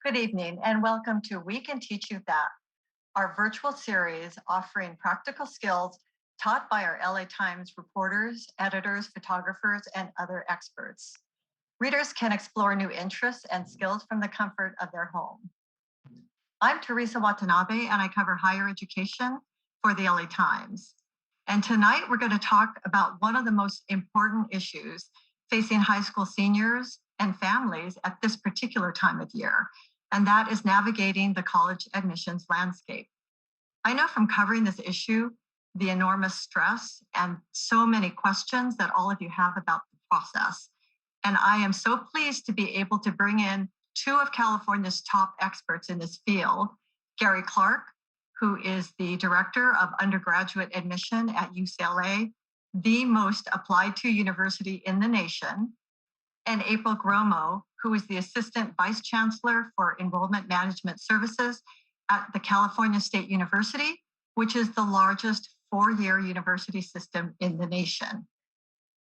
Good evening and welcome to We Can Teach You That, our virtual series offering practical skills taught by our LA Times reporters, editors, photographers, and other experts. Readers can explore new interests and skills from the comfort of their home. I'm Teresa Watanabe and I cover higher education for the LA Times. And tonight we're going to talk about one of the most important issues facing high school seniors and families at this particular time of year, and that is navigating the college admissions landscape. I know from covering this issue, the enormous stress and so many questions that all of you have about the process. And I am so pleased to be able to bring in two of California's top experts in this field, Gary Clark, who is the director of undergraduate admission at UCLA, the most applied to university in the nation, and April Grommo, who is the Assistant Vice Chancellor for Enrollment Management Services at the California State University, which is the largest four-year university system in the nation.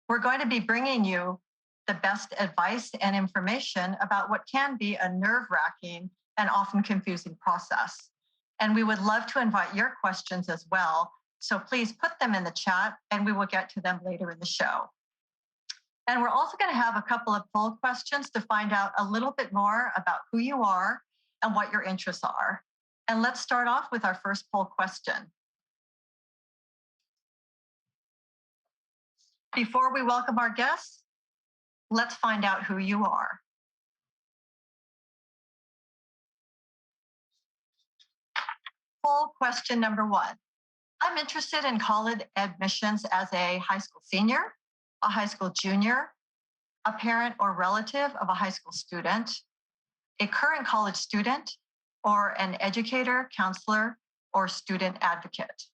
We're going to be bringing you the best advice and information about what can be a nerve-wracking and often confusing process. And we would love to invite your questions as well. So please put them in the chat and we will get to them later in the show. And we're also going to have a couple of poll questions to find out a little bit more about who you are and what your interests are. And let's start off with our first poll question. Before we welcome our guests, let's find out who you are. Poll question number one. I'm interested in college admissions as a high school senior, a high school junior, a parent or relative of a high school student, a current college student, or an educator, counselor, or student advocate.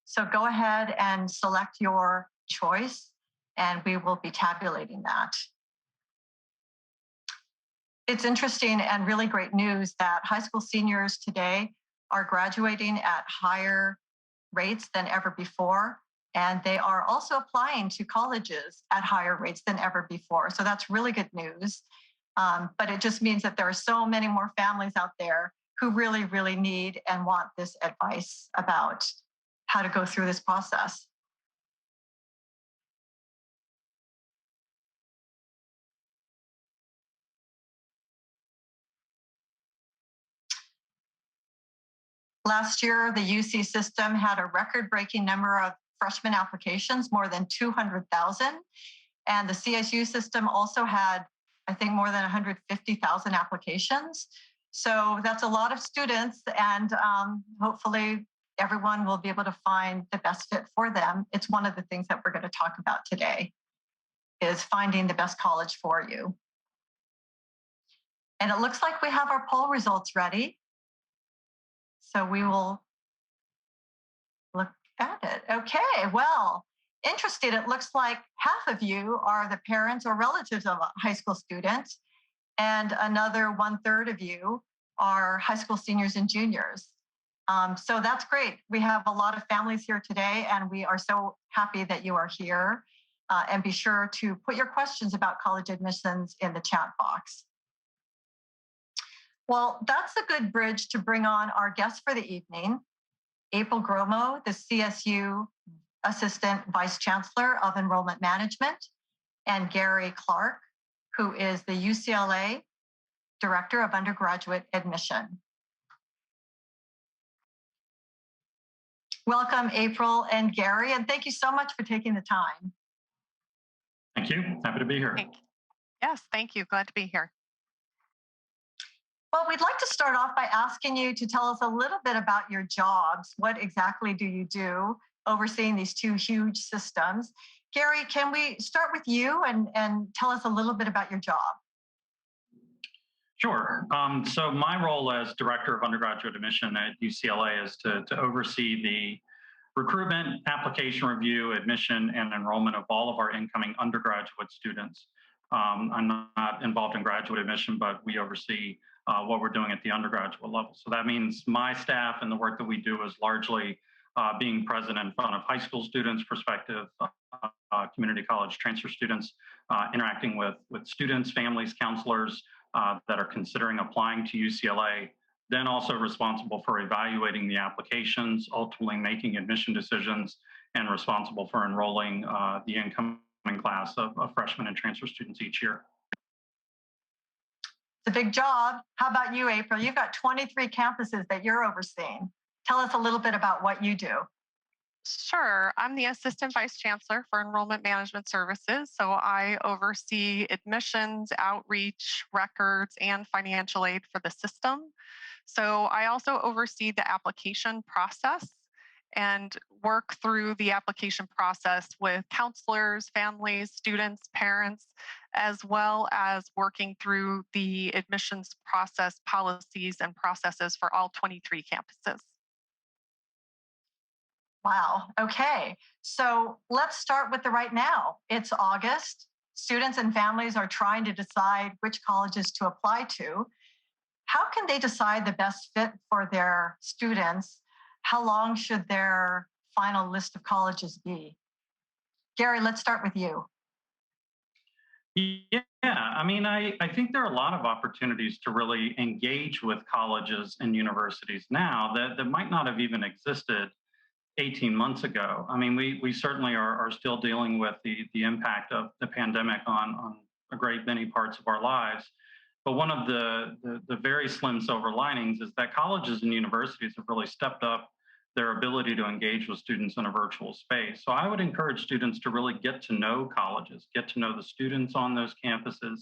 So go ahead and select your choice, and we will be tabulating that. It's interesting and really great news that high school seniors today are graduating at higher rates than ever before. And they are also applying to colleges at higher rates than ever before. So that's really good news. But it just means that there are so many more families out there who really, really need and want this advice about how to go through this process. Last year, the UC system had a record-breaking number of freshman applications, more than 200,000. And the CSU system also had, I think, more than 150,000 applications. So that's a lot of students, and hopefully everyone will be able to find the best fit for them. It's one of the things that we're going to talk about today, is finding the best college for you. And it looks like we have our poll results ready. So we will look at it. Okay, well, interesting. It looks like half of you are the parents or relatives of a high school student, and another 1/3 of you are high school seniors and juniors. So that's great. We have a lot of families here today, and we are so happy that you are here. And be sure to put your questions about college admissions in the chat box. Well, that's a good bridge to bring on our guest for the evening, April Grommo, the CSU Assistant Vice Chancellor of Enrollment Management, and Gary Clark, who is the UCLA Director of Undergraduate Admission. Welcome, April and Gary, and thank you so much for taking the time. Thank you. Happy to be here. Yes, thank you. Glad to be here. Well, we'd like to start off by asking you to tell us a little bit about your jobs. What exactly do you do overseeing these two huge systems? Gary, can we start with you and tell us a little bit about your job? Sure. So my role as Director of Undergraduate Admission at UCLA is to oversee the recruitment, application review, admission, and enrollment of all of our incoming undergraduate students. I'm not involved in graduate admission, but we oversee what we're doing at the undergraduate level. So that means my staff and the work that we do is largely being present in front of high school students, prospective community college transfer students, interacting with students, families, counselors, that are considering applying to UCLA, then also responsible for evaluating the applications, ultimately making admission decisions, and responsible for enrolling the incoming class of freshmen and transfer students each year. It's a big job. How about you, April? You've got 23 campuses that you're overseeing. Tell us a little bit about what you do. Sure. I'm the Assistant Vice Chancellor for Enrollment Management Services. So I oversee admissions, outreach, records, and financial aid for the system. So I also oversee the application process and work through the application process with counselors, families, students, parents, as well as working through the admissions process policies and processes for all 23 campuses. Wow. Okay. So let's start with the right now. It's August. Students and families are trying to decide which colleges to apply to. How can they decide the best fit for their students? How long should their final list of colleges be? Gary, let's start with you. Yeah, I think there are a lot of opportunities to really engage with colleges and universities now that might not have even existed 18 months ago. We certainly are still dealing with the impact of the pandemic on a great many parts of our lives. But one of the very slim silver linings is that colleges and universities have really stepped up their ability to engage with students in a virtual space. So I would encourage students to really get to know colleges, get to know the students on those campuses,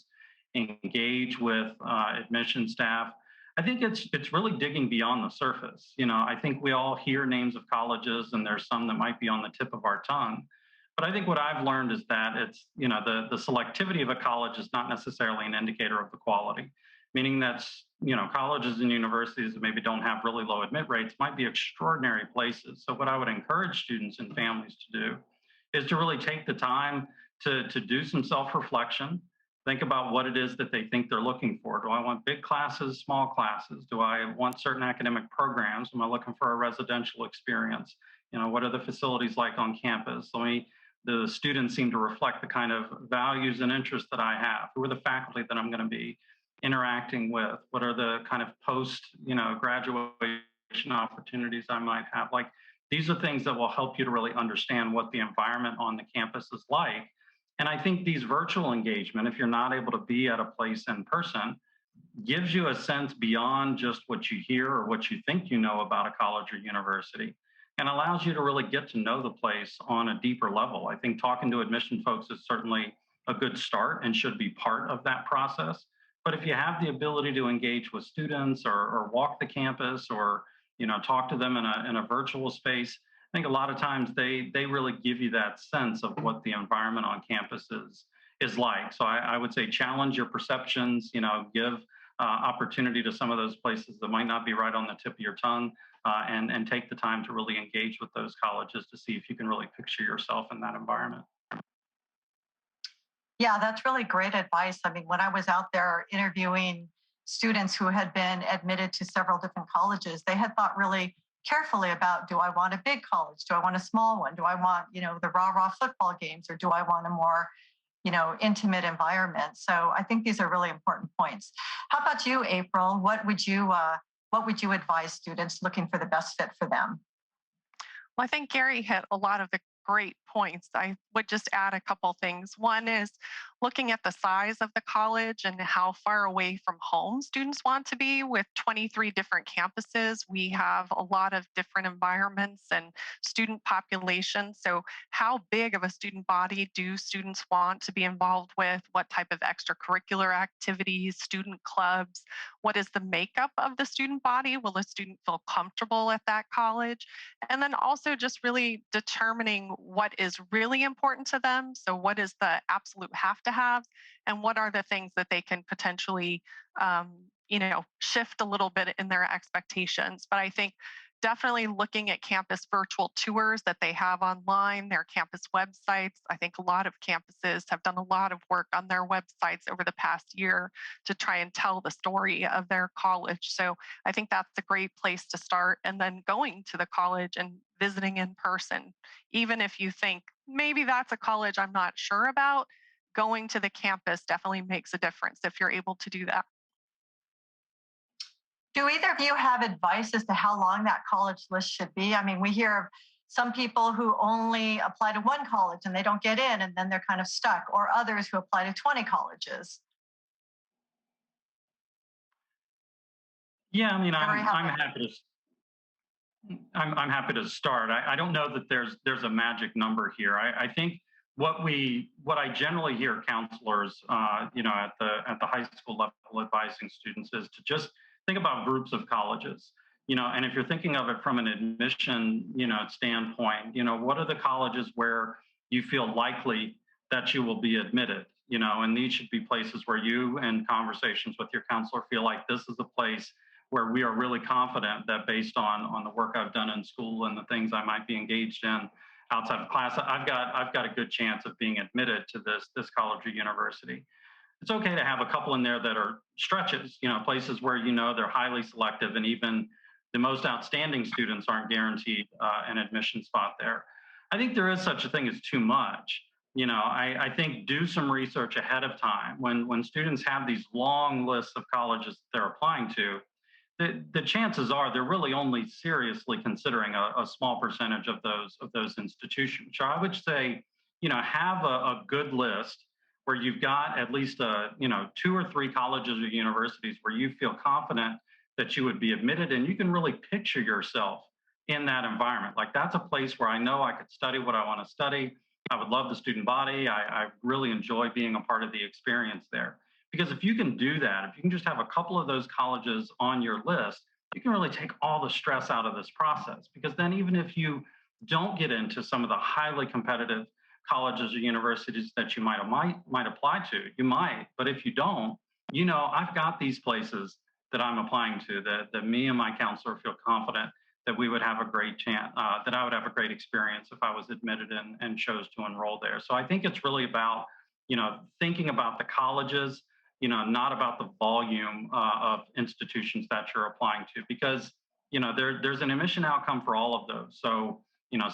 engage with admission staff. I think it's really digging beyond the surface. I think we all hear names of colleges, and there's some that might be on the tip of our tongue. But I think what I've learned is that it's, the selectivity of a college is not necessarily an indicator of the quality, meaning that's, colleges and universities that maybe don't have really low admit rates might be extraordinary places. So what I would encourage students and families to do is to really take the time to do some self-reflection. Think about what it is that they think they're looking for. Do I want big classes, small classes? Do I want certain academic programs? Am I looking for a residential experience? What are the facilities like on campus? The students seem to reflect the kind of values and interests that I have. Who are the faculty that I'm going to be interacting with? What are the kind of post, graduation opportunities I might have? Like, these are things that will help you to really understand what the environment on the campus is like. And I think these virtual engagement, if you're not able to be at a place in person, gives you a sense beyond just what you hear or what you think you know about a college or university, and allows you to really get to know the place on a deeper level. I think talking to admission folks is certainly a good start and should be part of that process. But if you have the ability to engage with students or walk the campus or talk to them in a virtual space, I think a lot of times they really give you that sense of what the environment on campus is like. So I would say challenge your perceptions, give opportunity to some of those places that might not be right on the tip of your tongue, and take the time to really engage with those colleges to see if you can really picture yourself in that environment. Yeah, that's really great advice. When I was out there interviewing students who had been admitted to several different colleges, they had thought really carefully about, do I want a big college? Do I want a small one? Do I want, the rah-rah football games, or do I want a more, intimate environment? So I think these are really important points. How about you, April? What would you advise students looking for the best fit for them? Well, I think Gary hit a lot of the great points. I would just add a couple things. One is looking at the size of the college and how far away from home students want to be. With 23 different campuses, we have a lot of different environments and student populations. So how big of a student body do students want to be involved with? What type of extracurricular activities, student clubs? What is the makeup of the student body? Will a student feel comfortable at that college? And then also just really determining what is really important to them. So what is the absolute have to have, and what are the things that they can potentially, shift a little bit in their expectations. But I think definitely looking at campus virtual tours that they have online, their campus websites. I think a lot of campuses have done a lot of work on their websites over the past year to try and tell the story of their college. So I think that's a great place to start. And then going to the college and visiting in person, even if you think maybe that's a college I'm not sure about, going to the campus definitely makes a difference if you're able to do that. Do either of you have advice as to how long that college list should be? I mean, we hear of some people who only apply to one college and they don't get in and then they're kind of stuck, or others who apply to 20 colleges. Yeah, I mean, Gary, how I'm about you? happy to I'm happy to start. I don't know that there's a magic number here. I think what I generally hear counselors, at the high school level advising students is to just think about groups of colleges. And if you're thinking of it from an admission, standpoint, what are the colleges where you feel likely that you will be admitted? And these should be places where you, in conversations with your counselor, feel like this is a place where we are really confident that based on the work I've done in school and the things I might be engaged in outside of class, I've got a good chance of being admitted to this college or university. It's okay to have a couple in there that are stretches, places where they're highly selective, and even the most outstanding students aren't guaranteed an admission spot there. I think there is such a thing as too much. I think do some research ahead of time. When students have these long lists of colleges that they're applying to, the chances are they're really only seriously considering a small percentage of those institutions. So I would say, have a good list where you've got at least 2 or 3 colleges or universities where you feel confident that you would be admitted, and you can really picture yourself in that environment. Like, that's a place where I know I could study what I want to study. I would love the student body. I really enjoy being a part of the experience there. Because if you can do that, if you can just have a couple of those colleges on your list, you can really take all the stress out of this process. Because then, even if you don't get into some of the highly competitive colleges or universities that you might apply to, you might. But if you don't, I've got these places that I'm applying to that me and my counselor feel confident that we would have a great chance, that I would have a great experience if I was admitted and chose to enroll there. So I think it's really about, thinking about the colleges, not about the volume of institutions that you're applying to, because, there's an admission outcome for all of those. So,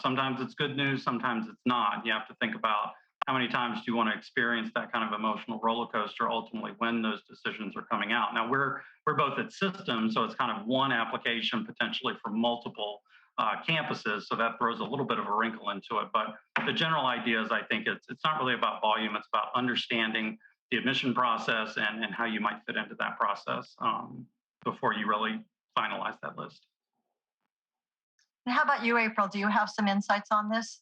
sometimes it's good news, sometimes it's not. You have to think about how many times do you want to experience that kind of emotional roller coaster ultimately when those decisions are coming out. Now, we're both at systems, so it's kind of one application potentially for multiple campuses, so that throws a little bit of a wrinkle into it. But the general idea is, I think it's not really about volume, it's about understanding the admission process and how you might fit into that process before you really finalize that list. And how about you, April? Do you have some insights on this?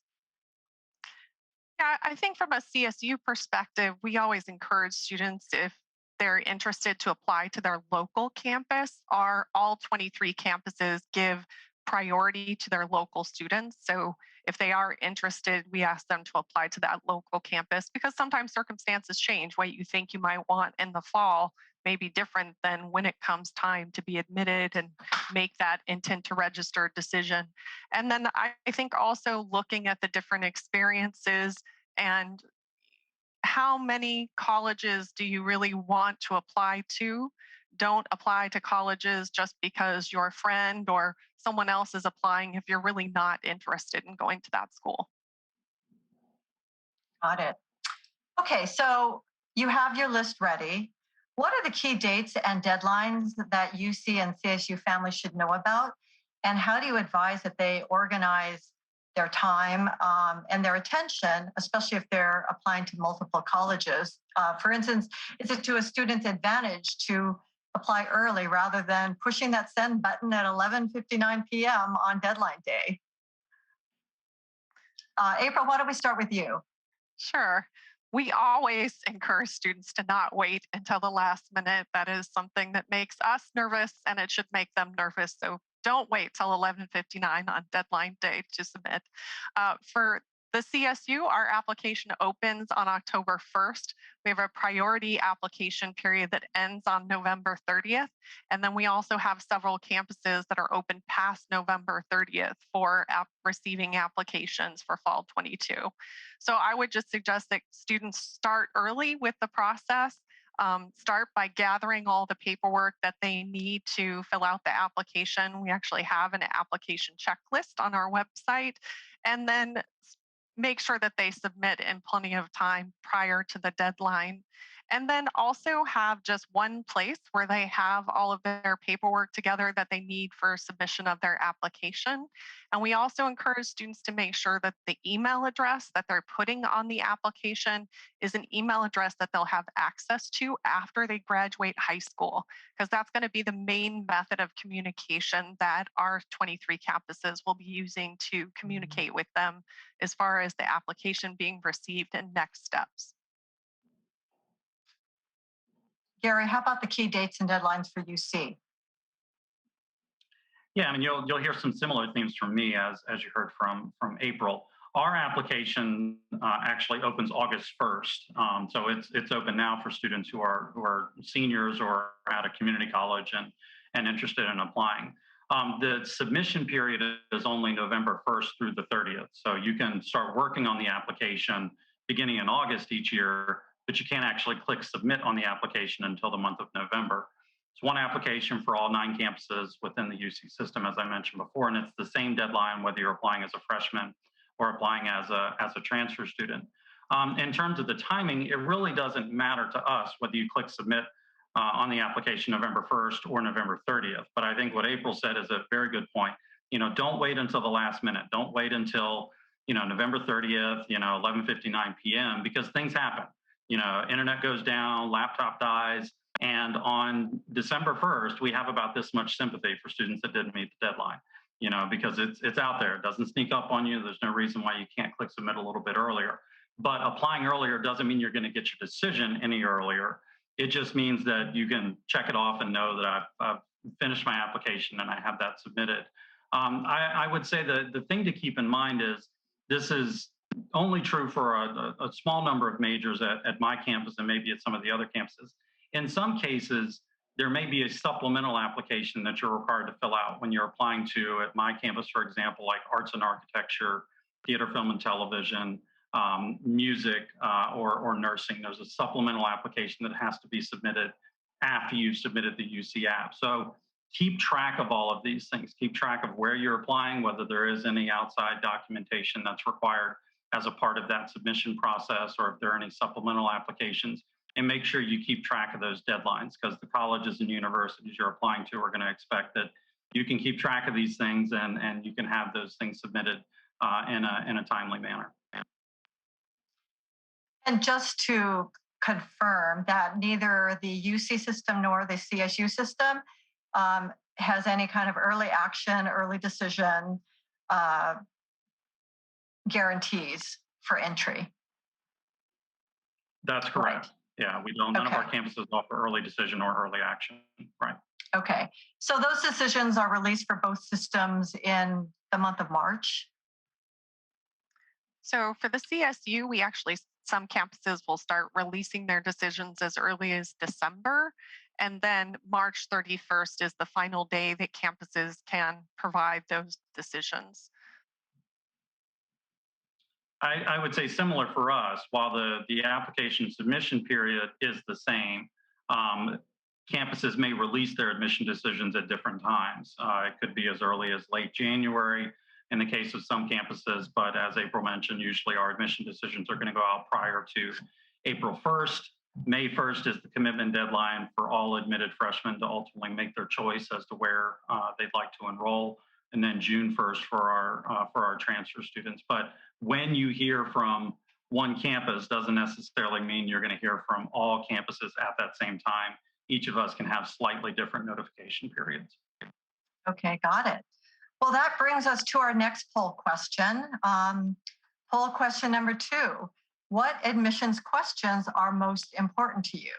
Yeah, I think from a CSU perspective, we always encourage students, if they're interested, to apply to their local campus. Our all 23 campuses give priority to their local students. So if they are interested, we ask them to apply to that local campus, because sometimes circumstances change. What you think you might want in the fall may be different than when it comes time to be admitted and make that intent to register decision. And then I think also looking at the different experiences and how many colleges do you really want to apply to? Don't apply to colleges just because your friend or someone else is applying if you're really not interested in going to that school. Got it. Okay, so you have your list ready. What are the key dates and deadlines that UC and CSU families should know about? And how do you advise that they organize their time and their attention, especially if they're applying to multiple colleges? For instance, is it to a student's advantage to apply early rather than pushing that send button at 11:59 p.m. on deadline day? April, why don't we start with you? Sure. We always encourage students to not wait until the last minute. That is something that makes us nervous, and it should make them nervous. So don't wait till 11:59 on deadline day to submit. For the CSU, our application opens on October 1st. We have a priority application period that ends on November 30th. And then we also have several campuses that are open past November 30th for receiving applications for fall 22. So I would just suggest that students start early with the process. Start by gathering all the paperwork that they need to fill out the application. We actually have an application checklist on our website. And then make sure that they submit in plenty of time prior to the deadline. And then also have just one place where they have all of their paperwork together that they need for submission of their application. And we also encourage students to make sure that the email address that they're putting on the application is an email address that they'll have access to after they graduate high school, because that's going to be the main method of communication that our 23 campuses will be using to communicate with them as far as the application being received and next steps. Gary, how about the key dates and deadlines for UC? Yeah, I mean, you'll hear some similar themes from me as you heard from April. Our application actually opens August 1st, so it's open now for students who are seniors or at a community college and interested in applying. The submission period is only November 1st through the 30th, so you can start working on the application beginning in August each year, but you can't actually click submit on the application until the month of November. It's one application for all 9 campuses within the UC system, as I mentioned before, and it's the same deadline whether you're applying as a freshman or applying as a transfer student. In terms of the timing, it really doesn't matter to us whether you click submit on the application November 1st or November 30th. But I think what April said is a very good point. Don't wait until the last minute. Don't wait until November 30th, 11:59 p.m. because things happen. Internet goes down, laptop dies. And on December 1st, we have about this much sympathy for students that didn't meet the deadline, because it's out there. It doesn't sneak up on you. There's no reason why you can't click submit a little bit earlier. But applying earlier doesn't mean you're going to get your decision any earlier. It just means that you can check it off and know that I've finished my application and I have that submitted. I would say that the thing to keep in mind is this is only true for a small number of majors at my campus and maybe at some of the other campuses. In some cases, there may be a supplemental application that you're required to fill out when you're applying to, at my campus, for example, like arts and architecture, theater, film, and television, music, or nursing. There's a supplemental application that has to be submitted after you've submitted the UC app. So keep track of all of these things. Keep track of where you're applying, whether there is any outside documentation that's required as a part of that submission process, or if there are any supplemental applications. And make sure you keep track of those deadlines, because the colleges and universities you're applying to are going to expect that you can keep track of these things and you can have those things submitted in a timely manner. And just to confirm that neither the UC system nor the CSU system has any kind of early action, early decision guarantees for entry. That's correct. Right. Yeah, we don't. None of our campuses offer early decision or early action. Right. Okay. So those decisions are released for both systems in the month of March. So for the CSU, some campuses will start releasing their decisions as early as December. And then March 31st is the final day that campuses can provide those decisions. I would say similar for us. While the application submission period is the same, campuses may release their admission decisions at different times. It could be as early as late January in the case of some campuses, but as April mentioned, usually our admission decisions are going to go out prior to April 1st. May 1st is the commitment deadline for all admitted freshmen to ultimately make their choice as to where they'd like to enroll, and then June 1st for our transfer students. But when you hear from one campus doesn't necessarily mean you're going to hear from all campuses at that same time. Each of us can have slightly different notification periods. Okay, got it. Well, that brings us to our next poll question. Poll question number 2. What admissions questions are most important to you?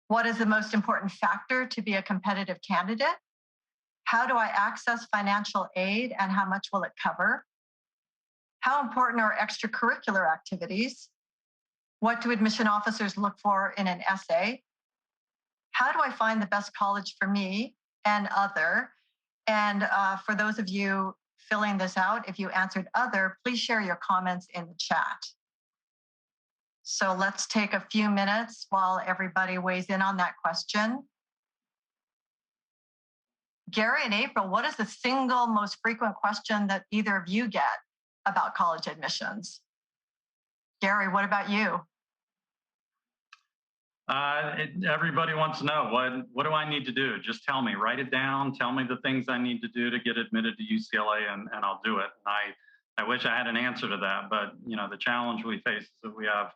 What is the most important factor to be a competitive candidate? How do I access financial aid and how much will it cover? How important are extracurricular activities? What do admission officers look for in an essay? How do I find the best college for me and other? And for those of you filling this out, if you answered other, please share your comments in the chat. So let's take a few minutes while everybody weighs in on that question. Gary and April, what is the single most frequent question that either of you get about college admissions? Gary, what about you? Everybody wants to know what do I need to do? Just tell me, write it down, tell me the things I need to do to get admitted to UCLA, and I'll do it. And I wish I had an answer to that, but the challenge we face is that we have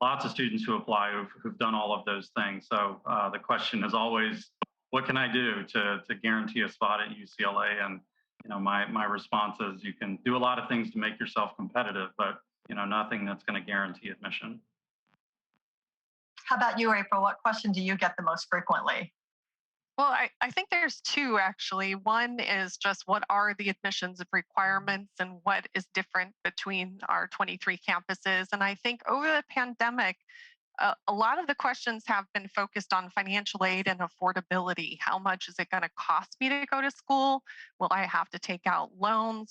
lots of students who apply who've done all of those things. So the question is always, what can I do to guarantee a spot at UCLA? And my response is, you can do a lot of things to make yourself competitive, but nothing that's going to guarantee admission. How about you, April? What question do you get the most frequently? Well, I think there's two actually. One is just what are the admissions requirements and what is different between our 23 campuses. And I think over the pandemic, a lot of the questions have been focused on financial aid and affordability. How much is it going to cost me to go to school? Will I have to take out loans?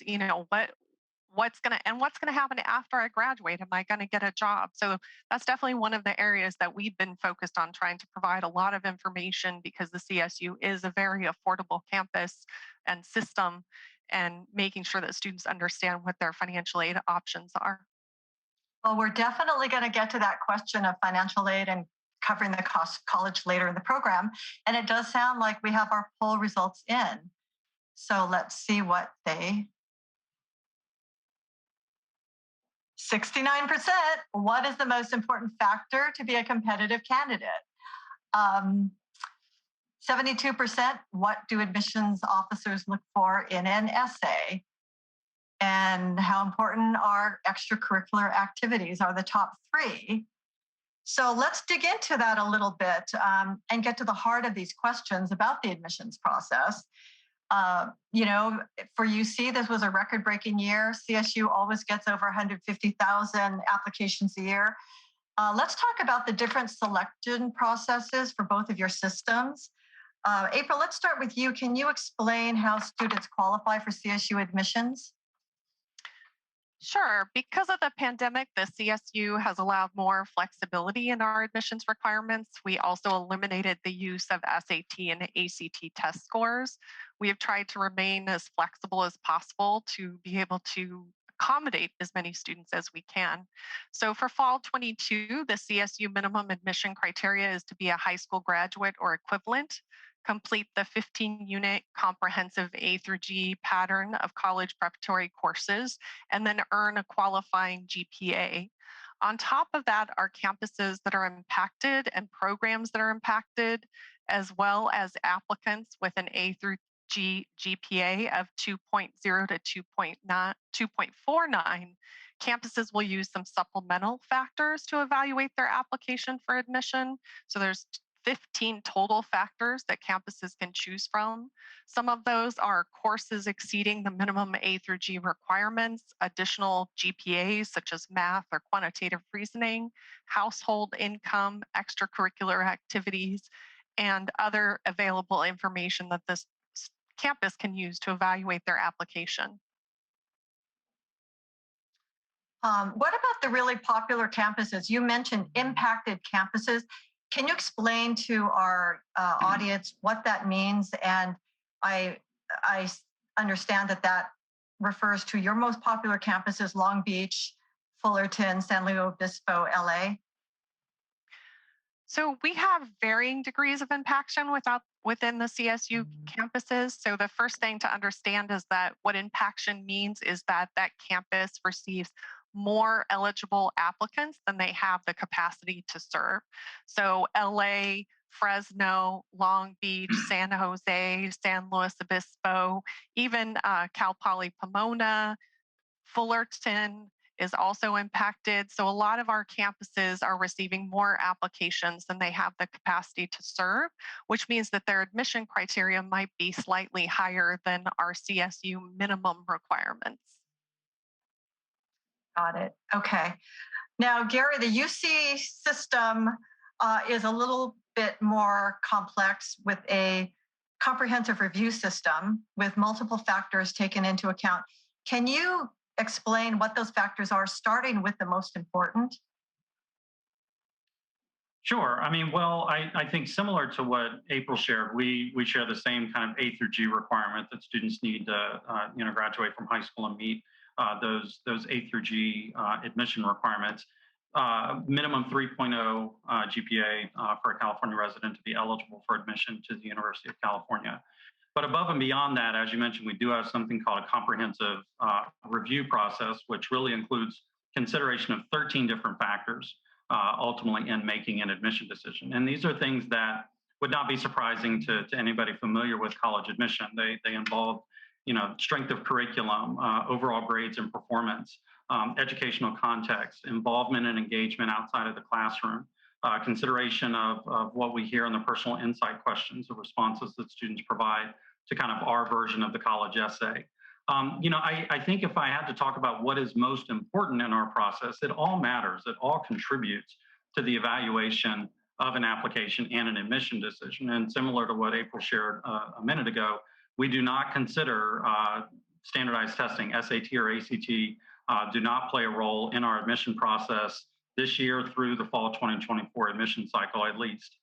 What's going to happen after I graduate? Am I going to get a job? So that's definitely one of the areas that we've been focused on, trying to provide a lot of information, because the CSU is a very affordable campus and system, and making sure that students understand what their financial aid options are. Well, we're definitely going to get to that question of financial aid and covering the cost of college later in the program. And it does sound like we have our poll results in. So let's see what they 69%. What is the most important factor to be a competitive candidate? 72%. What do admissions officers look for in an essay? And how important are extracurricular activities are the top three. So let's dig into that a little bit and get to the heart of these questions about the admissions process. For UC, this was a record-breaking year. CSU always gets over 150,000 applications a year. Let's talk about the different selection processes for both of your systems. April, let's start with you. Can you explain how students qualify for CSU admissions? Sure. Because of the pandemic, the CSU has allowed more flexibility in our admissions requirements. We also eliminated the use of SAT and ACT test scores. We have tried to remain as flexible as possible to be able to accommodate as many students as we can. So for fall 22, the CSU minimum admission criteria is to be a high school graduate or equivalent, complete the 15-unit comprehensive A through G pattern of college preparatory courses, and then earn a qualifying GPA. On top of that are campuses that are impacted and programs that are impacted, as well as applicants with an A through G GPA of 2.0 to 2.49. Campuses will use some supplemental factors to evaluate their application for admission. So there's 15 total factors that campuses can choose from. Some of those are courses exceeding the minimum A through G requirements, additional GPAs such as math or quantitative reasoning, household income, extracurricular activities, and other available information that this campus can use to evaluate their application. What about the really popular campuses? You mentioned impacted campuses. Can you explain to our audience what that means? And I understand that refers to your most popular campuses: Long Beach, Fullerton, San Luis Obispo, LA. So we have varying degrees of impaction within the CSU campuses. So the first thing to understand is that what impaction means is that that campus receives more eligible applicants than they have the capacity to serve. So LA, Fresno, Long Beach, San Jose, San Luis Obispo, even Cal Poly Pomona, Fullerton is also impacted. So a lot of our campuses are receiving more applications than they have the capacity to serve, which means that their admission criteria might be slightly higher than our CSU minimum requirements. Got it. Okay. Now, Gary, the UC system is a little bit more complex, with a comprehensive review system with multiple factors taken into account. Can you explain what those factors are, starting with the most important? Sure. I mean, well, I think similar to what April shared, we share the same kind of A through G requirement that students need to graduate from high school and meet those A through G admission requirements. minimum 3.0 GPA for a California resident to be eligible for admission to the University of California. But above and beyond that, as you mentioned, we do have something called a comprehensive review process, which really includes consideration of 13 different factors ultimately in making an admission decision. And these are things that would not be surprising to anybody familiar with college admission. They involve, strength of curriculum, overall grades and performance, educational context, involvement and engagement outside of the classroom, consideration of what we hear in the personal insight questions, the responses that students provide to kind of our version of the college essay. I think if I had to talk about what is most important in our process, it all matters. It all contributes to the evaluation of an application and an admission decision. And similar to what April shared a minute ago, we do not consider standardized testing, SAT or ACT, do not play a role in our admission process this year through the fall 2024 admission cycle, at least.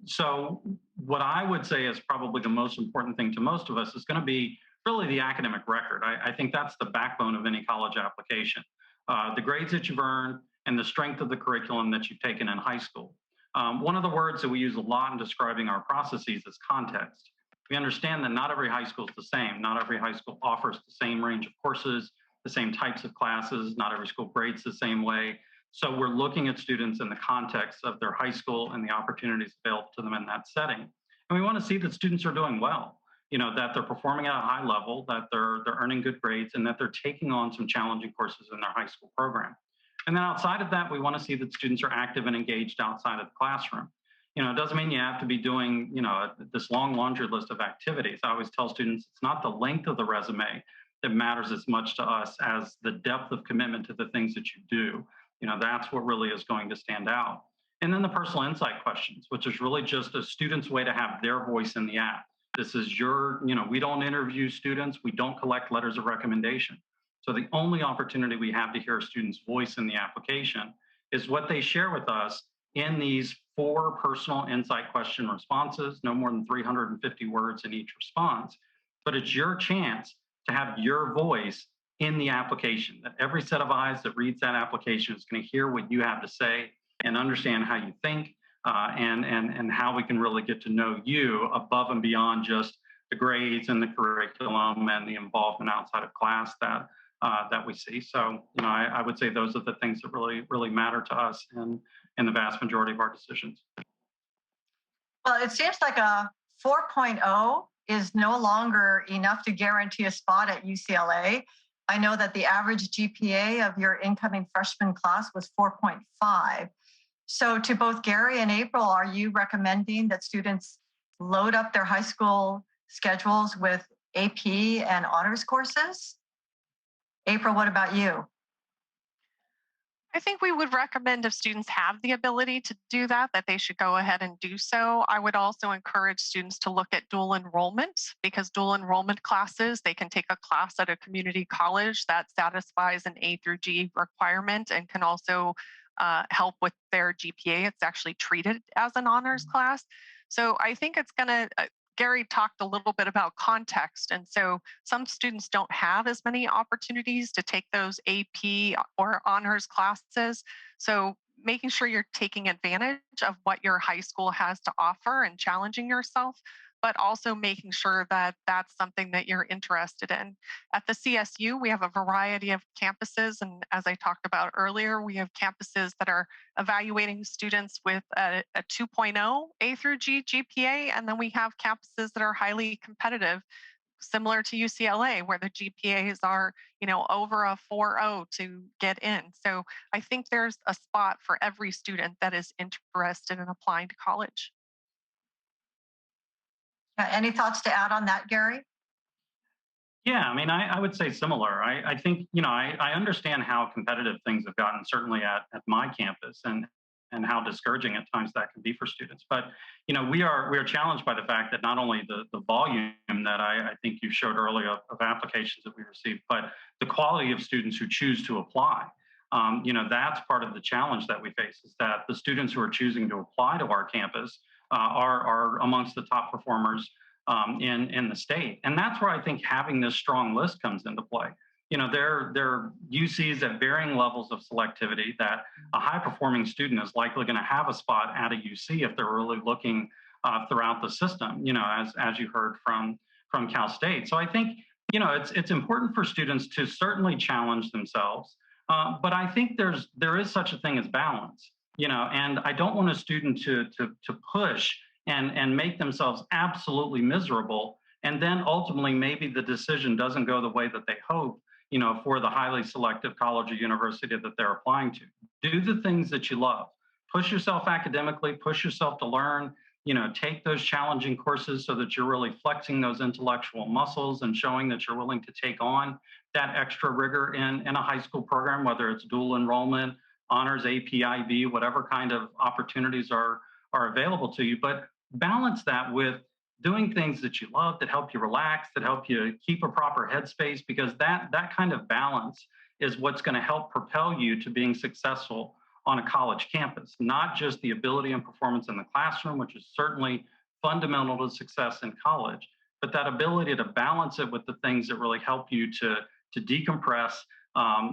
So what I would say is probably the most important thing to most of us is going to be really the academic record. I think that's the backbone of any college application. The grades that you've earned and the strength of the curriculum that you've taken in high school. One of the words that we use a lot in describing our processes is context. We understand that not every high school is the same. Not every high school offers the same range of courses, the same types of classes. Not every school grades the same way. So we're looking at students in the context of their high school and the opportunities available to them in that setting. And we want to see that students are doing well, that they're performing at a high level, that they're earning good grades, and that they're taking on some challenging courses in their high school program. And then outside of that, we want to see that students are active and engaged outside of the classroom. It doesn't mean you have to be doing, this long laundry list of activities. I always tell students it's not the length of the resume that matters as much to us as the depth of commitment to the things that you do. That's what really is going to stand out. And then the personal insight questions, which is really just a student's way to have their voice in the app. This is we don't interview students. We don't collect letters of recommendation. So the only opportunity we have to hear a student's voice in the application is what they share with us in these 4 personal insight question responses, no more than 350 words in each response. But it's your chance to have your voice in the application, that every set of eyes that reads that application is going to hear what you have to say and understand how you think and how we can really get to know you above and beyond just the grades and the curriculum and the involvement outside of class that we see. So, I would say those are the things that really matter to us in the vast majority of our decisions. Well, it seems like a 4.0 is no longer enough to guarantee a spot at UCLA. I know that the average GPA of your incoming freshman class was 4.5. So to both Gary and April, are you recommending that students load up their high school schedules with AP and honors courses? April, what about you? I think we would recommend if students have the ability to do that they should go ahead and do so. I would also encourage students to look at dual enrollment because dual enrollment classes, they can take a class at a community college that satisfies an A through G requirement and can also help with their GPA. It's actually treated as an honors class. So I think it's going to, Gary talked a little bit about context. And so some students don't have as many opportunities to take those AP or honors classes. So making sure you're taking advantage of what your high school has to offer and challenging yourself, but also making sure that that's something that you're interested in. At the CSU, we have a variety of campuses. And as I talked about earlier, we have campuses that are evaluating students with a 2.0 A through G GPA. And then we have campuses that are highly competitive, similar to UCLA, where the GPAs are, over a 4.0 to get in. So I think there's a spot for every student that is interested in applying to college. Any thoughts to add on that, Gary? Yeah, I would say similar. I think, I understand how competitive things have gotten, certainly at my campus, and how discouraging at times that can be for students. But, we are challenged by the fact that not only the volume that I think you showed earlier of applications that we received, but the quality of students who choose to apply. That's part of the challenge that we face, is that the students who are choosing to apply to our campus are amongst the top performers in the state. And that's where I think having this strong list comes into play. there are UCs at varying levels of selectivity that a high performing student is likely going to have a spot at a UC if they're really looking throughout the system, as you heard from Cal State. So I think, it's important for students to certainly challenge themselves. But I think there is such a thing as balance, and I don't want a student to push and make themselves absolutely miserable. And then ultimately, maybe the decision doesn't go the way that they hope, for the highly selective college or university that they're applying to. Do the things that you love. Push yourself academically, push yourself to learn, take those challenging courses so that you're really flexing those intellectual muscles and showing that you're willing to take on that extra rigor in a high school program, whether it's dual enrollment, honors, AP, IB, whatever kind of opportunities are available to you. But balance that with doing things that you love, that help you relax, that help you keep a proper headspace, because that kind of balance is what's going to help propel you to being successful on a college campus, not just the ability and performance in the classroom, which is certainly fundamental to success in college, but that ability to balance it with the things that really help you to decompress,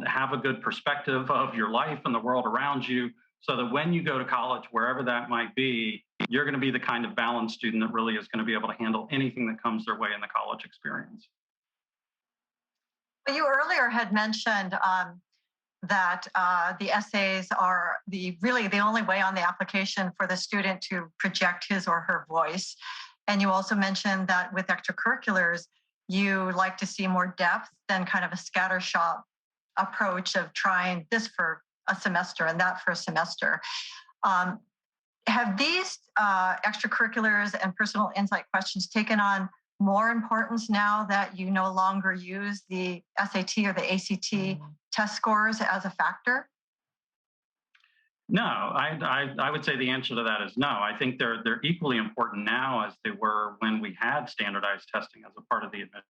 have a good perspective of your life and the world around you, so that when you go to college, wherever that might be, you're going to be the kind of balanced student that really is going to be able to handle anything that comes their way in the college experience. Well, you earlier had mentioned that the essays are really the only way on the application for the student to project his or her voice. And you also mentioned that with extracurriculars, you like to see more depth than kind of a scattershot approach of trying this for a semester and that for a semester. Have these extracurriculars and personal insight questions taken on more importance now that you no longer use the SAT or the ACT test scores as a factor? No, I would say the answer to that is no. I think they're equally important now as they were when we had standardized testing as a part of the admission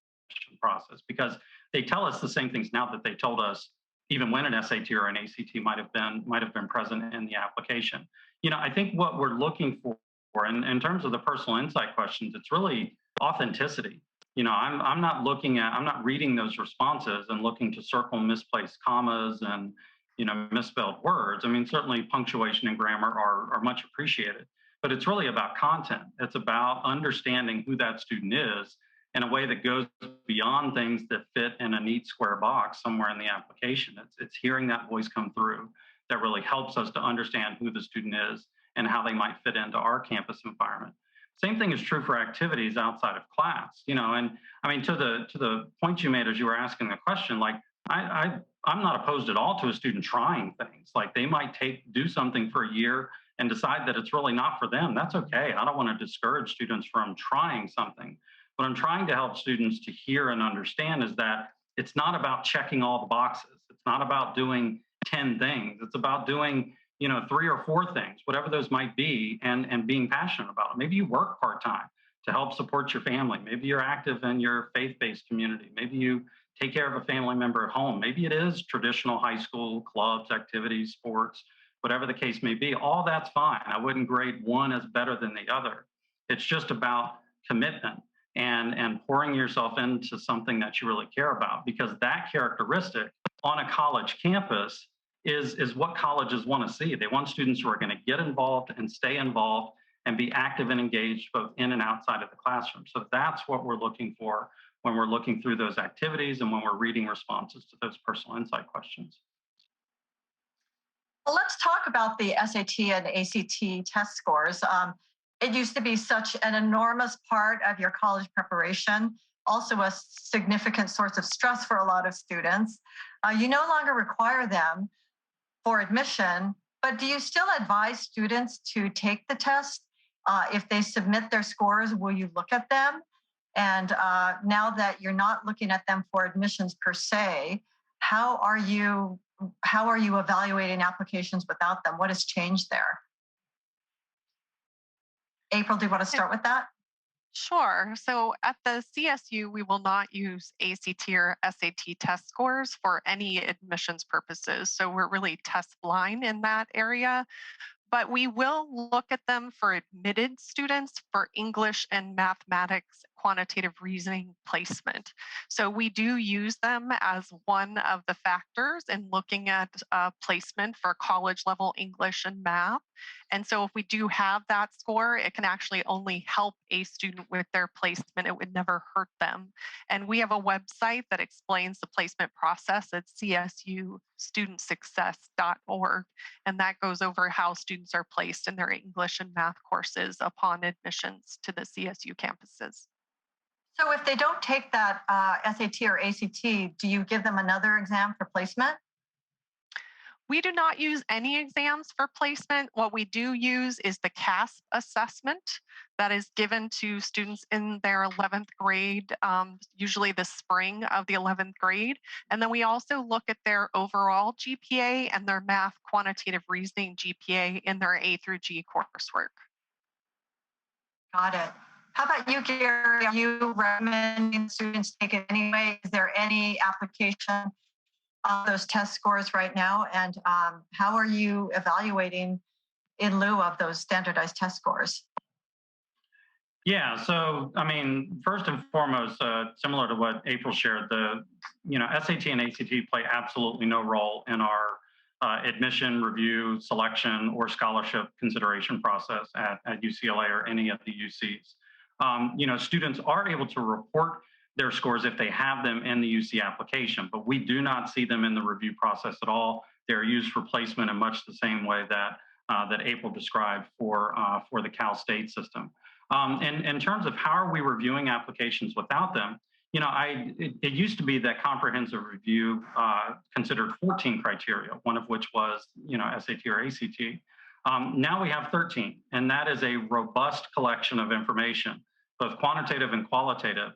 process, because they tell us the same things now that they told us even when an SAT or an ACT might have been present in the application. I think what we're looking for in terms of the personal insight questions, it's really authenticity. I'm not reading those responses and looking to circle misplaced commas and misspelled words. I mean, certainly punctuation and grammar are much appreciated, but it's really about content. It's about understanding who that student is in a way that goes beyond things that fit in a neat square box somewhere in the application. It's hearing that voice come through that really helps us to understand who the student is and how they might fit into our campus environment. Same thing is true for activities outside of class, and I mean, to the point you made as you were asking the question, like I'm not opposed at all to a student trying things. Like they might do something for a year and decide that it's really not for them. That's okay. I don't want to discourage students from trying something. What I'm trying to help students to hear and understand is that it's not about checking all the boxes. It's not about doing 10 things. It's about doing 3 or 4 things, whatever those might be, and being passionate about it. Maybe you work part-time to help support your family. Maybe you're active in your faith-based community. Maybe you take care of a family member at home. Maybe it is traditional high school clubs, activities, sports, whatever the case may be. All that's fine. I wouldn't grade one as better than the other. It's just about commitment and pouring yourself into something that you really care about, because that characteristic on a college campus is what colleges want to see. They want students who are going to get involved and stay involved and be active and engaged both in and outside of the classroom. So that's what we're looking for when we're looking through those activities and when we're reading responses to those personal insight questions. Well, let's talk about the SAT and ACT test scores. It used to be such an enormous part of your college preparation, also a significant source of stress for a lot of students. You no longer require them for admission, but do you still advise students to take the test? If they submit their scores, will you look at them? And now that you're not looking at them for admissions per se, how are you evaluating applications without them? What has changed there? April, do you want to start with that? Sure. So at the CSU, we will not use ACT or SAT test scores for any admissions purposes. So we're really test blind in that area. But we will look at them for admitted students for English and mathematics quantitative reasoning placement. So we do use them as one of the factors in looking at placement for college level English and math. And so if we do have that score, it can actually only help a student with their placement. It would never hurt them. And we have a website that explains the placement process at csustudentsuccess.org. And that goes over how students are placed in their English and math courses upon admissions to the CSU campuses. So if they don't take that SAT or ACT, do you give them another exam for placement? We do not use any exams for placement. What we do use is the CASP assessment that is given to students in their 11th grade, usually the spring of the 11th grade. And then we also look at their overall GPA and their math quantitative reasoning GPA in their A through G coursework. Got it. How about you, Gary? Are you recommending students take it anyway? Is there any application of those test scores right now? And how are you evaluating in lieu of those standardized test scores? Yeah, so I mean, first and foremost, similar to what April shared, the SAT and ACT play absolutely no role in our admission, review, selection, or scholarship consideration process at UCLA or any of the UCs. Students are able to report their scores if they have them in the UC application, but we do not see them in the review process at all. They're used for placement in much the same way that April described for the Cal State system. And in terms of how are we reviewing applications without them, it used to be that comprehensive review considered 14 criteria, one of which was SAT or ACT. Now we have 13, and that is a robust collection of information, both quantitative and qualitative,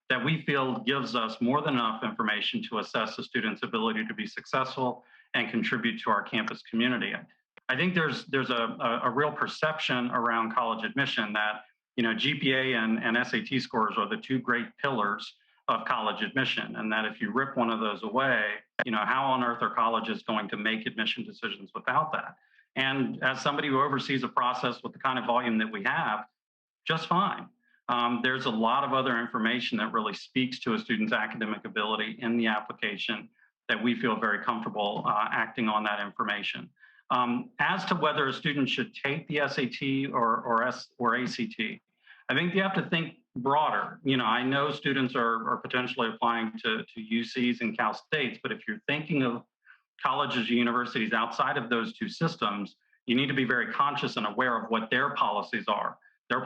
that we feel gives us more than enough information to assess a student's ability to be successful and contribute to our campus community. I think there's a real perception around college admission that GPA and SAT scores are the two great pillars of college admission, and that if you rip one of those away, how on earth are colleges going to make admission decisions without that? And as somebody who oversees a process with the kind of volume that we have, just fine. There's a lot of other information that really speaks to a student's academic ability in the application that we feel very comfortable acting on that information. As to whether a student should take the SAT or ACT, I think you have to think broader. I know students are potentially applying to UCs and Cal States, but if you're thinking of colleges or universities outside of those two systems, you need to be very conscious and aware of what their policies are.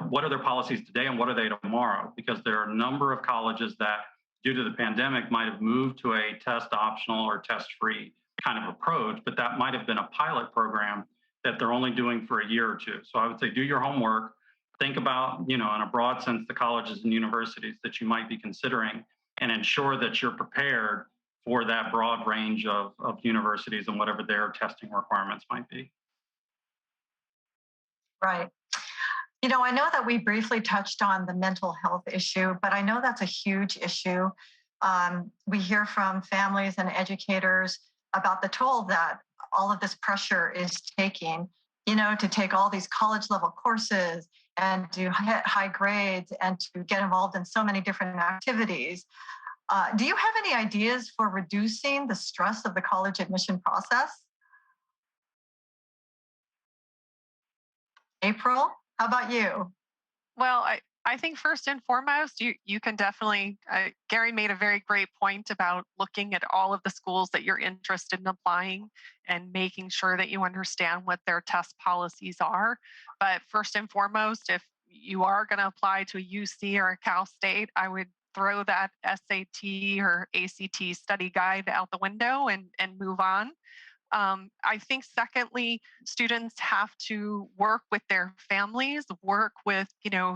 What are their policies today and what are they tomorrow? Because there are a number of colleges that, due to the pandemic, might have moved to a test optional or test free kind of approach, but that might have been a pilot program that they're only doing for a year or two. So I would say do your homework, think about, in a broad sense, the colleges and universities that you might be considering, and ensure that you're prepared for that broad range of universities and whatever their testing requirements might be. Right. I know that we briefly touched on the mental health issue, but I know that's a huge issue. We hear from families and educators about the toll that all of this pressure is taking, to take all these college level courses and to hit high grades and to get involved in so many different activities. Do you have any ideas for reducing the stress of the college admission process? April, how about you? Well, I think first and foremost, you can definitely, Gary made a very great point about looking at all of the schools that you're interested in applying and making sure that you understand what their test policies are. But first and foremost, if you are going to apply to a UC or a Cal State, I would throw that SAT or ACT study guide out the window and move on. I think secondly, students have to work with their families, work with,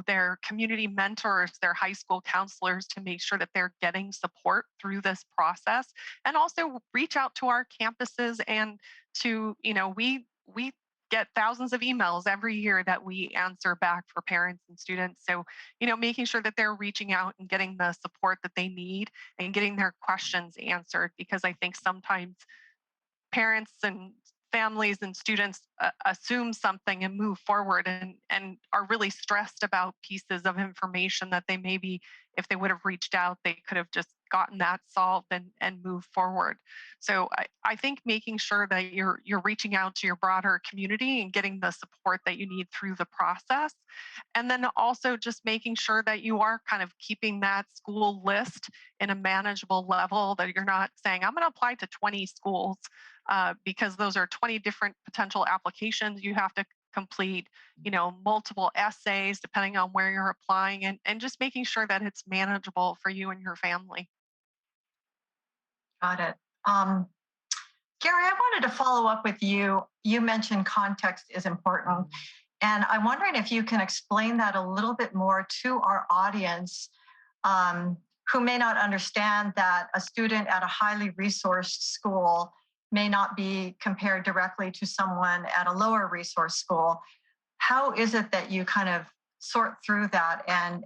their community mentors, their high school counselors to make sure that they're getting support through this process, and also reach out to our campuses and to, we get thousands of emails every year that we answer back for parents and students. So, making sure that they're reaching out and getting the support that they need and getting their questions answered, because I think sometimes parents and families and students assume something and move forward and are really stressed about pieces of information that they maybe, if they would have reached out, they could have just gotten that solved and moved forward. So I think making sure that you're reaching out to your broader community and getting the support that you need through the process. And then also just making sure that you are kind of keeping that school list in a manageable level, that you're not saying, I'm going to apply to 20 schools, because those are 20 different potential applications you have to complete, multiple essays depending on where you're applying, and just making sure that it's manageable for you and your family. Got it. Um, Gary, I wanted to follow up with you. You mentioned context is important. And I'm wondering if you can explain that a little bit more to our audience, who may not understand that a student at a highly resourced school may not be compared directly to someone at a lower resource school. How is it that you kind of sort through that? And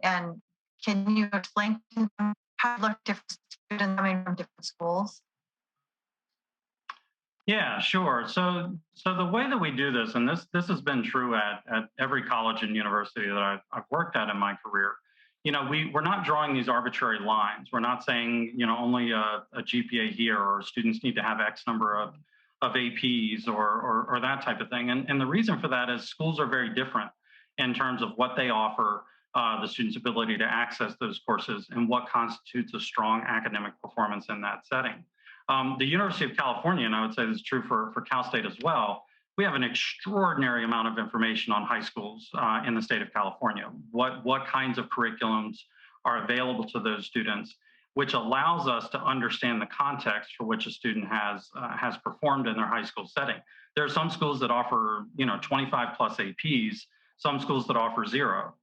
can you explain to them how to look at different students coming from different schools? Yeah, sure. So the way that we do this, and this has been true at every college and university that I've worked at in my career. We're not drawing these arbitrary lines. We're not saying only a GPA here, or students need to have X number of APs, or that type of thing. And the reason for that is schools are very different in terms of what they offer, the students' ability to access those courses, and what constitutes a strong academic performance in that setting. The University of California, and I would say this is true for Cal State as well, we have an extraordinary amount of information on high schools in the state of California. What kinds of curriculums are available to those students, which allows us to understand the context for which a student has performed in their high school setting. There are some schools that offer 25 plus APs, some schools that offer zero.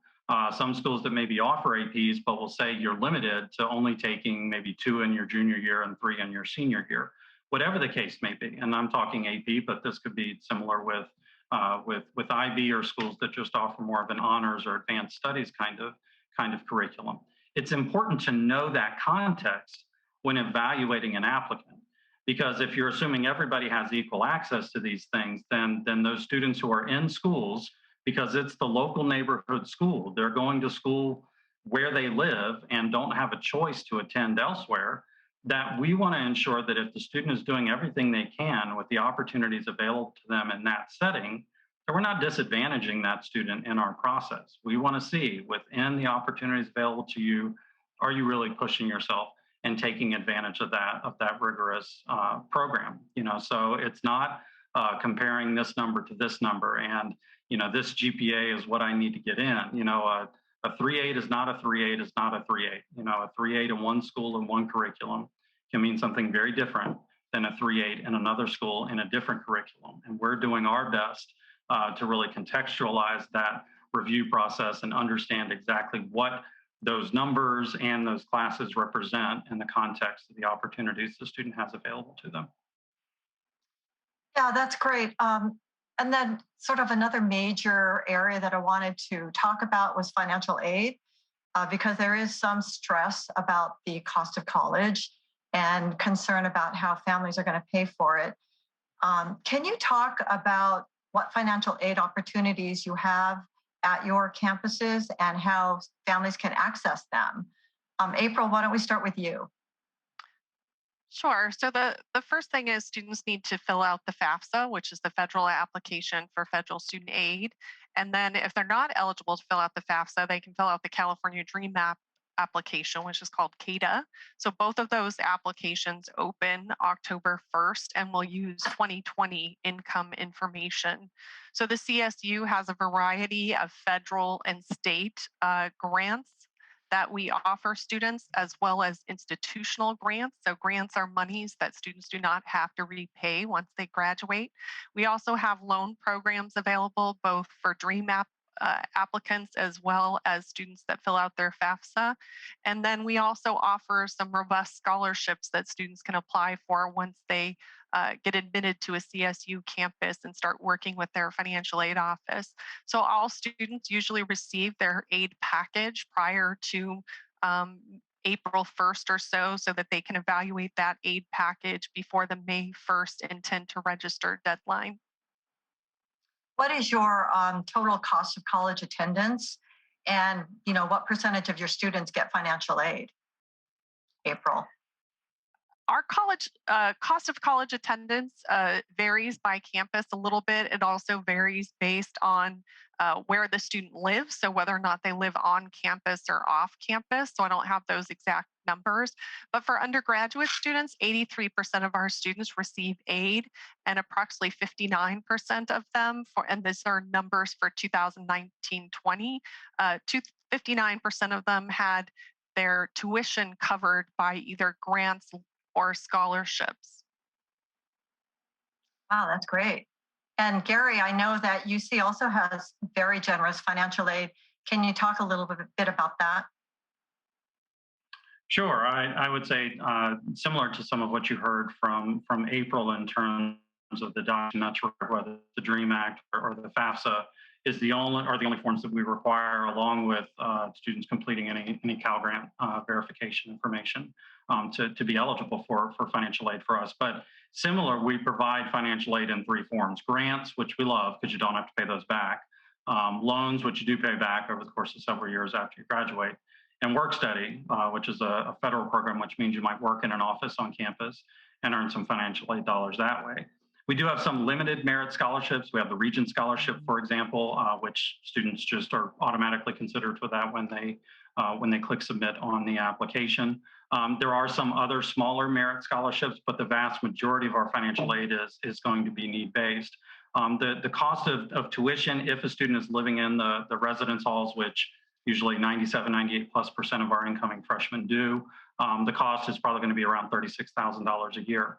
Some schools that maybe offer APs, but will say you're limited to only taking maybe 2 in your junior year and 3 in your senior year, whatever the case may be. And I'm talking AP, but this could be similar with IB, or schools that just offer more of an honors or advanced studies kind of curriculum. It's important to know that context when evaluating an applicant, because if you're assuming everybody has equal access to these things, then those students who are in schools, because it's the local neighborhood school, they're going to school where they live and don't have a choice to attend elsewhere, that we want to ensure that if the student is doing everything they can with the opportunities available to them in that setting, that we're not disadvantaging that student in our process. We want to see, within the opportunities available to you, are you really pushing yourself and taking advantage of that rigorous program? So it's not comparing this number to this number, and this GPA is what I need to get in. A 3.8 is not a 3.8 is not a 3.8. A 3.8 in one school and one curriculum can mean something very different than a 3.8 in another school in a different curriculum. And we're doing our best to really contextualize that review process and understand exactly what those numbers and those classes represent in the context of the opportunities the student has available to them. Yeah, that's great. And then, sort of another major area that I wanted to talk about was financial aid, because there is some stress about the cost of college and concern about how families are going to pay for it. Can you talk about what financial aid opportunities you have at your campuses and how families can access them? April, why don't we start with you? Sure. So the first thing is students need to fill out the FAFSA, which is the federal application for federal student aid. And then if they're not eligible to fill out the FAFSA, they can fill out the California Dream Map application, which is called CADA. So both of those applications open October 1st and will use 2020 income information. So the CSU has a variety of federal and state grants that we offer students, as well as institutional grants. So grants are monies that students do not have to repay once they graduate. We also have loan programs available both for Dream applicants as well as students that fill out their FAFSA. And then we also offer some robust scholarships that students can apply for once they get admitted to a CSU campus and start working with their financial aid office. So all students usually receive their aid package prior to April 1st or so that they can evaluate that aid package before the May 1st intent to register deadline. What is your total cost of college attendance? And what percentage of your students get financial aid? April. Our college cost of college attendance varies by campus a little bit. It also varies based on where the student lives, so whether or not they live on campus or off campus. So I don't have those exact numbers. But for undergraduate students, 83% of our students receive aid, and approximately 59% of them, and these are numbers for 2019-20, 59% of them had their tuition covered by either grants or scholarships. Wow, that's great. And Gary, I know that UC also has very generous financial aid. Can you talk a little bit about that? Sure. I would say similar to some of what you heard from April in terms of the documents, whether it's the DREAM Act or the FAFSA, is the only forms that we require, along with students completing any Cal Grant verification information to be eligible for financial aid for us. But similar, we provide financial aid in three forms: grants, which we love because you don't have to pay those back; loans, which you do pay back over the course of several years after you graduate; and work study, which is a federal program, which means you might work in an office on campus and earn some financial aid dollars that way. We do have some limited merit scholarships. We have the Regent Scholarship, for example, which students just are automatically considered for that when they click submit on the application. There are some other smaller merit scholarships, but the vast majority of our financial aid is going to be need-based. The cost of tuition, if a student is living in the residence halls, which usually 97, 98+% of our incoming freshmen do, the cost is probably going to be around $36,000 a year.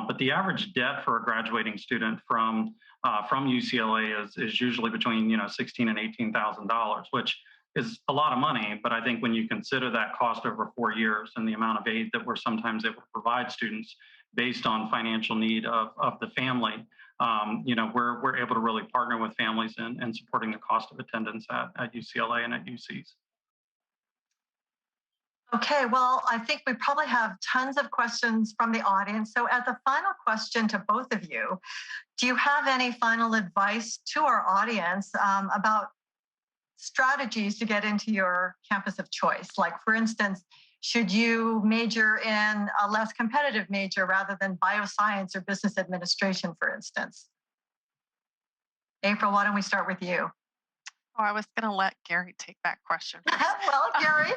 But the average debt for a graduating student from UCLA is usually between $16,000 and $18,000, which is a lot of money. But I think when you consider that cost over 4 years and the amount of aid that we're sometimes able to provide students based on financial need of the family, we're able to really partner with families in supporting the cost of attendance at UCLA and at UCs. Okay, well, I think we probably have tons of questions from the audience. So as a final question to both of you, do you have any final advice to our audience about strategies to get into your campus of choice? Like, for instance, should you major in a less competitive major rather than bioscience or business administration, for instance? April, why don't we start with you? Oh, I was going to let Gary take that question first. Well, Gary,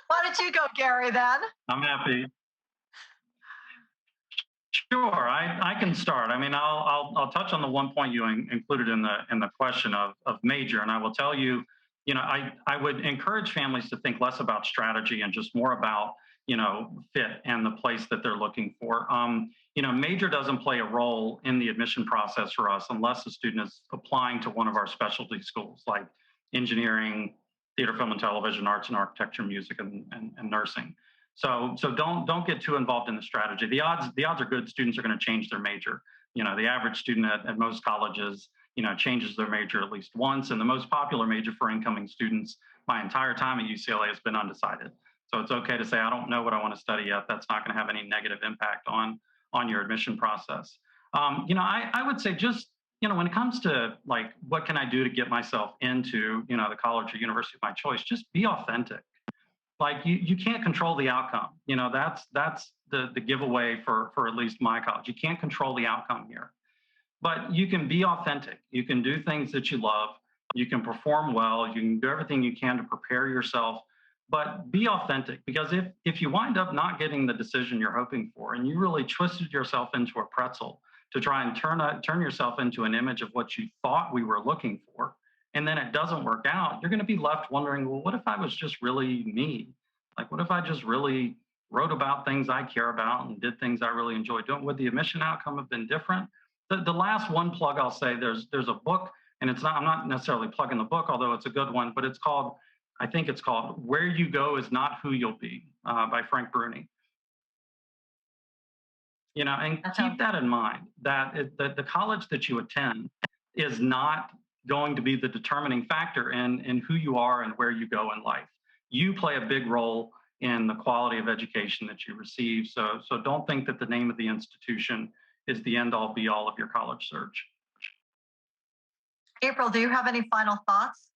why don't you go, Gary, then? I'm happy. Sure, I can start. I mean, I'll touch on the one point you included in the question of major, and I will tell you, I would encourage families to think less about strategy and just more about fit and the place that they're looking for. Major doesn't play a role in the admission process for us unless the student is applying to one of our specialty schools like engineering, theater, film, and television, arts and architecture, music, and nursing. So don't get too involved in the strategy. The odds are good students are going to change their major. The average student at most colleges, changes their major at least once. And the most popular major for incoming students my entire time at UCLA has been undecided. So it's okay to say, I don't know what I want to study yet. That's not going to have any negative impact on your admission process. I would say just, when it comes to like, what can I do to get myself into, the college or university of my choice, just be authentic. Like you can't control the outcome. That's the giveaway for at least my college. You can't control the outcome here, but you can be authentic. You can do things that you love. You can perform well. You can do everything you can to prepare yourself. But be authentic, because if you wind up not getting the decision you're hoping for, and you really twisted yourself into a pretzel to try and turn yourself into an image of what you thought we were looking for, and then it doesn't work out, you're going to be left wondering, well, what if I was just really me? Like, what if I just really wrote about things I care about and did things I really enjoy doing? Would the admission outcome have been different? The last one plug I'll say, there's a book, and I'm not necessarily plugging the book, although it's a good one, but I think it's called Where You Go Is Not Who You'll Be by Frank Bruni. And keep that in mind, that the college that you attend is not going to be the determining factor in who you are and where you go in life. You play a big role in the quality of education that you receive. So don't think that the name of the institution is the end all be all of your college search. April, do you have any final thoughts?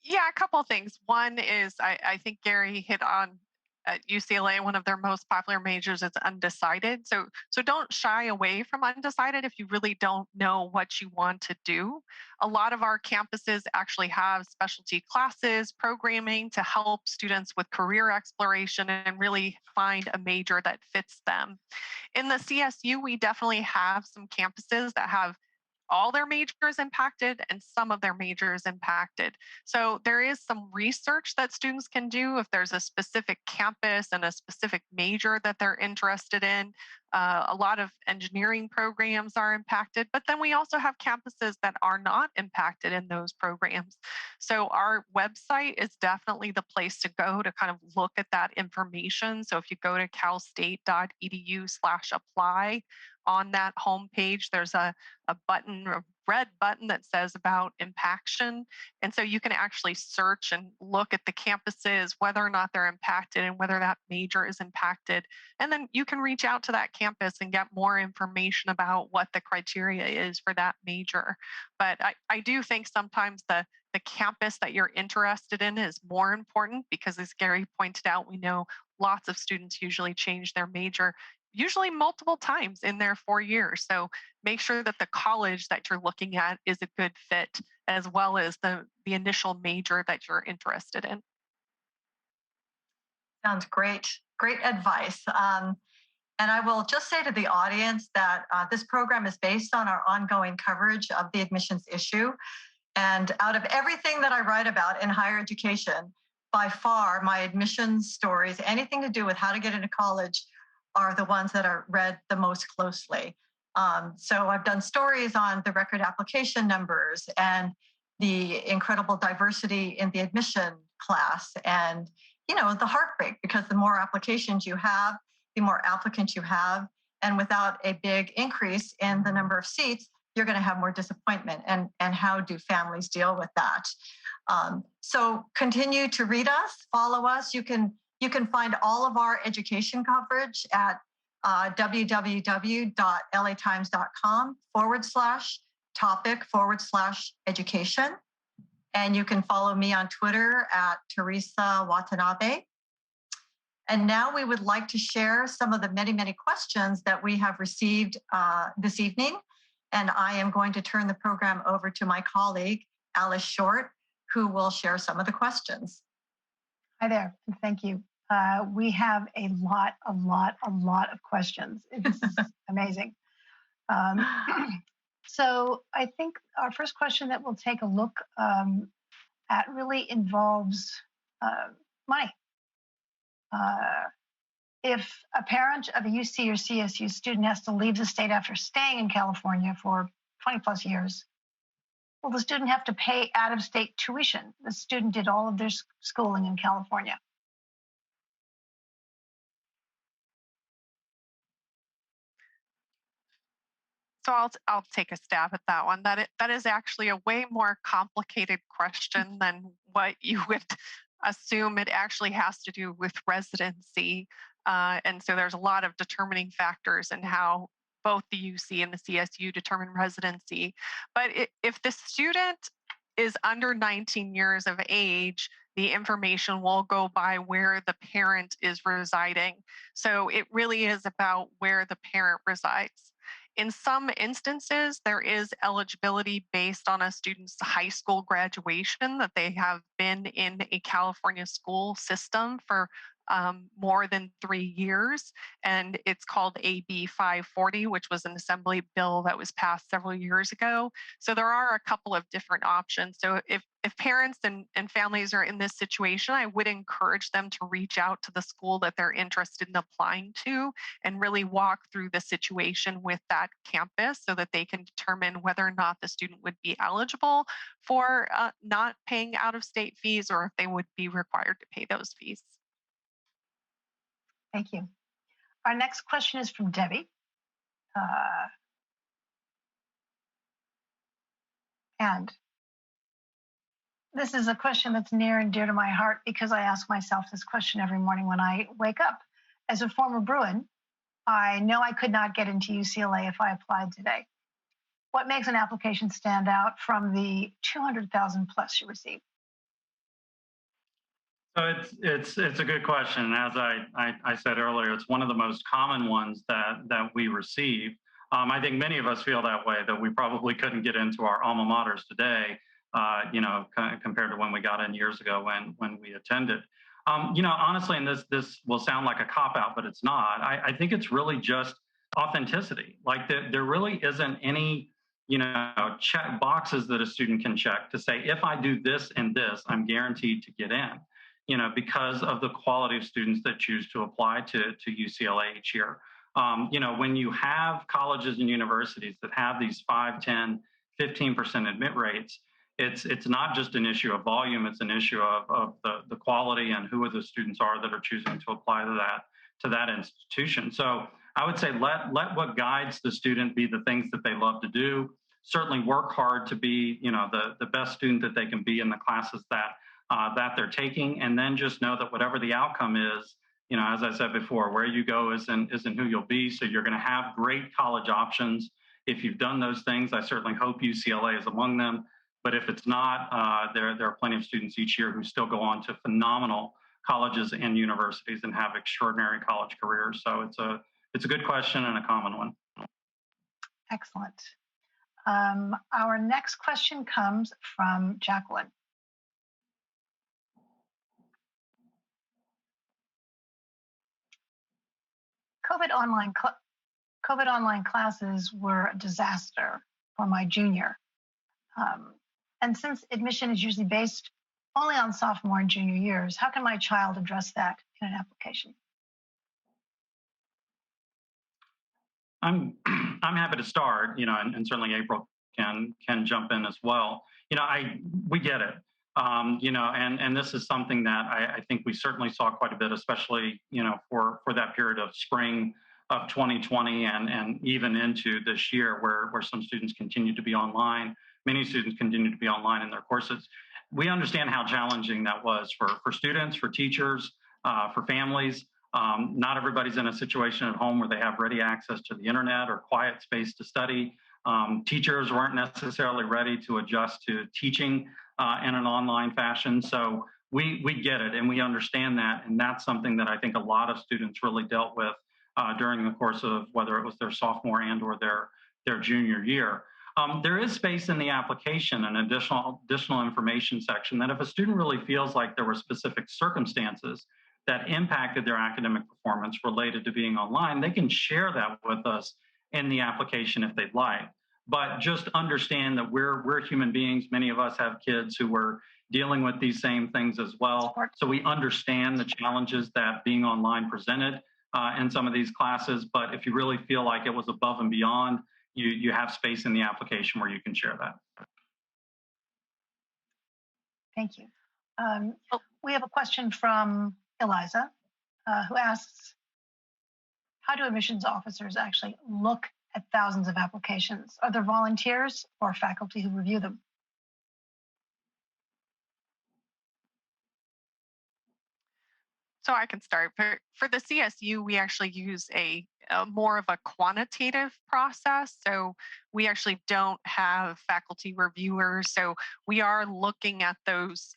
Yeah, a couple of things. One is I think Gary hit on at UCLA, one of their most popular majors is undecided. So don't shy away from undecided if you really don't know what you want to do. A lot of our campuses actually have specialty classes, programming to help students with career exploration and really find a major that fits them. In the CSU, we definitely have some campuses that have all their majors impacted and some of their majors impacted. So there is some research that students can do if there's a specific campus and a specific major that they're interested in. A lot of engineering programs are impacted, but then we also have campuses that are not impacted in those programs. So our website is definitely the place to go to kind of look at that information. So if you go to calstate.edu/apply, on that homepage, there's a button, a red button that says about impaction. And so you can actually search and look at the campuses, whether or not they're impacted and whether that major is impacted. And then you can reach out to that campus and get more information about what the criteria is for that major. But I do think sometimes the campus that you're interested in is more important because, as Gary pointed out, we know lots of students usually change their major usually multiple times in their 4 years. So make sure that the college that you're looking at is a good fit, as well as the initial major that you're interested in. Sounds great. Great advice. And I will just say to the audience that this program is based on our ongoing coverage of the admissions issue. And out of everything that I write about in higher education, by far my admissions stories, anything to do with how to get into college, are the ones that are read the most closely. So I've done stories on the record application numbers and the incredible diversity in the admission class, and the heartbreak, because the more applications you have, the more applicants you have, and without a big increase in the number of seats, you're going to have more disappointment. And how do families deal with that? So continue to read us, follow us. You can find all of our education coverage at www.latimes.com/topic/education. And you can follow me on Twitter at Teresa Watanabe. And now we would like to share some of the many, many questions that we have received this evening. And I am going to turn the program over to my colleague, Alice Short, who will share some of the questions. Hi there, and thank you. We have a lot of questions. This is amazing. So I think our first question that we'll take a look at really involves money. If a parent of a UC or CSU student has to leave the state after staying in California for 20 plus years, will the student have to pay out-of-state tuition? The student did all of their schooling in California. So I'll take a stab at that one. That is actually a way more complicated question than what you would assume. It actually has to do with residency, and so there's a lot of determining factors in how both the UC and the CSU determine residency. But if the student is under 19 years of age, the information will go by where the parent is residing. So it really is about where the parent resides. In some instances, there is eligibility based on a student's high school graduation, that they have been in a California school system for more than 3 years. And it's called AB 540, which was an assembly bill that was passed several years ago. So there are a couple of different options. So if parents and families are in this situation, I would encourage them to reach out to the school that they're interested in applying to and really walk through the situation with that campus so that they can determine whether or not the student would be eligible for not paying out-of-state fees, or if they would be required to pay those fees. Thank you. Our next question is from Debbie. And This is a question that's near and dear to my heart because I ask myself this question every morning when I wake up. As a former Bruin, I know I could not get into UCLA if I applied today. What makes an application stand out from the 200,000 plus you received? So it's a good question. And as I said earlier, it's one of the most common ones that we receive. I think many of us feel that way, that we probably couldn't get into our alma maters today, compared to when we got in years ago when we attended. Honestly, and this will sound like a cop out, but it's not. I think it's really just authenticity. Like there really isn't any check boxes that a student can check to say, if I do this and this, I'm guaranteed to get in. Because of the quality of students that choose to apply to UCLA each year. When you have colleges and universities that have these 5, 10, 15% admit rates, it's not just an issue of volume, it's an issue of the quality and who the students are that are choosing to apply to that institution. So I would say let what guides the student be the things that they love to do. Certainly work hard to be the best student that they can be in the classes that they're taking, and then just know that whatever the outcome is, as I said before, where you go isn't who you'll be. So you're going to have great college options. If you've done those things, I certainly hope UCLA is among them. But if it's not, there are plenty of students each year who still go on to phenomenal colleges and universities and have extraordinary college careers. So it's a good question and a common one. Excellent. Our next question comes from Jacqueline. COVID online classes were a disaster for my junior. And since admission is usually based only on sophomore and junior years, how can my child address that in an application? I'm happy to start, and certainly April can jump in as well. We get it. And this is something that I think we certainly saw quite a bit, especially, for that period of spring of 2020 and even into this year where some students continue to be online. Many students continue to be online in their courses. We understand how challenging that was for students, for teachers, for families. Not everybody's in a situation at home where they have ready access to the internet or quiet space to study. Teachers weren't necessarily ready to adjust to teaching in an online fashion. So we get it and we understand that. And that's something that I think a lot of students really dealt with during the course of whether it was their sophomore and or their junior year. There is space in the application, an additional information section that if a student really feels like there were specific circumstances that impacted their academic performance related to being online, they can share that with us in the application if they'd like. But just understand that we're human beings. Many of us have kids who were dealing with these same things as well. So we understand the challenges that being online presented in some of these classes. But if you really feel like it was above and beyond, you have space in the application where you can share that. Thank you. We have a question from Eliza, who asks, how do admissions officers actually look at thousands of applications? Are there volunteers or faculty who review them? So I can start. For the CSU, we actually use a more of a quantitative process. So we actually don't have faculty reviewers. So we are looking at those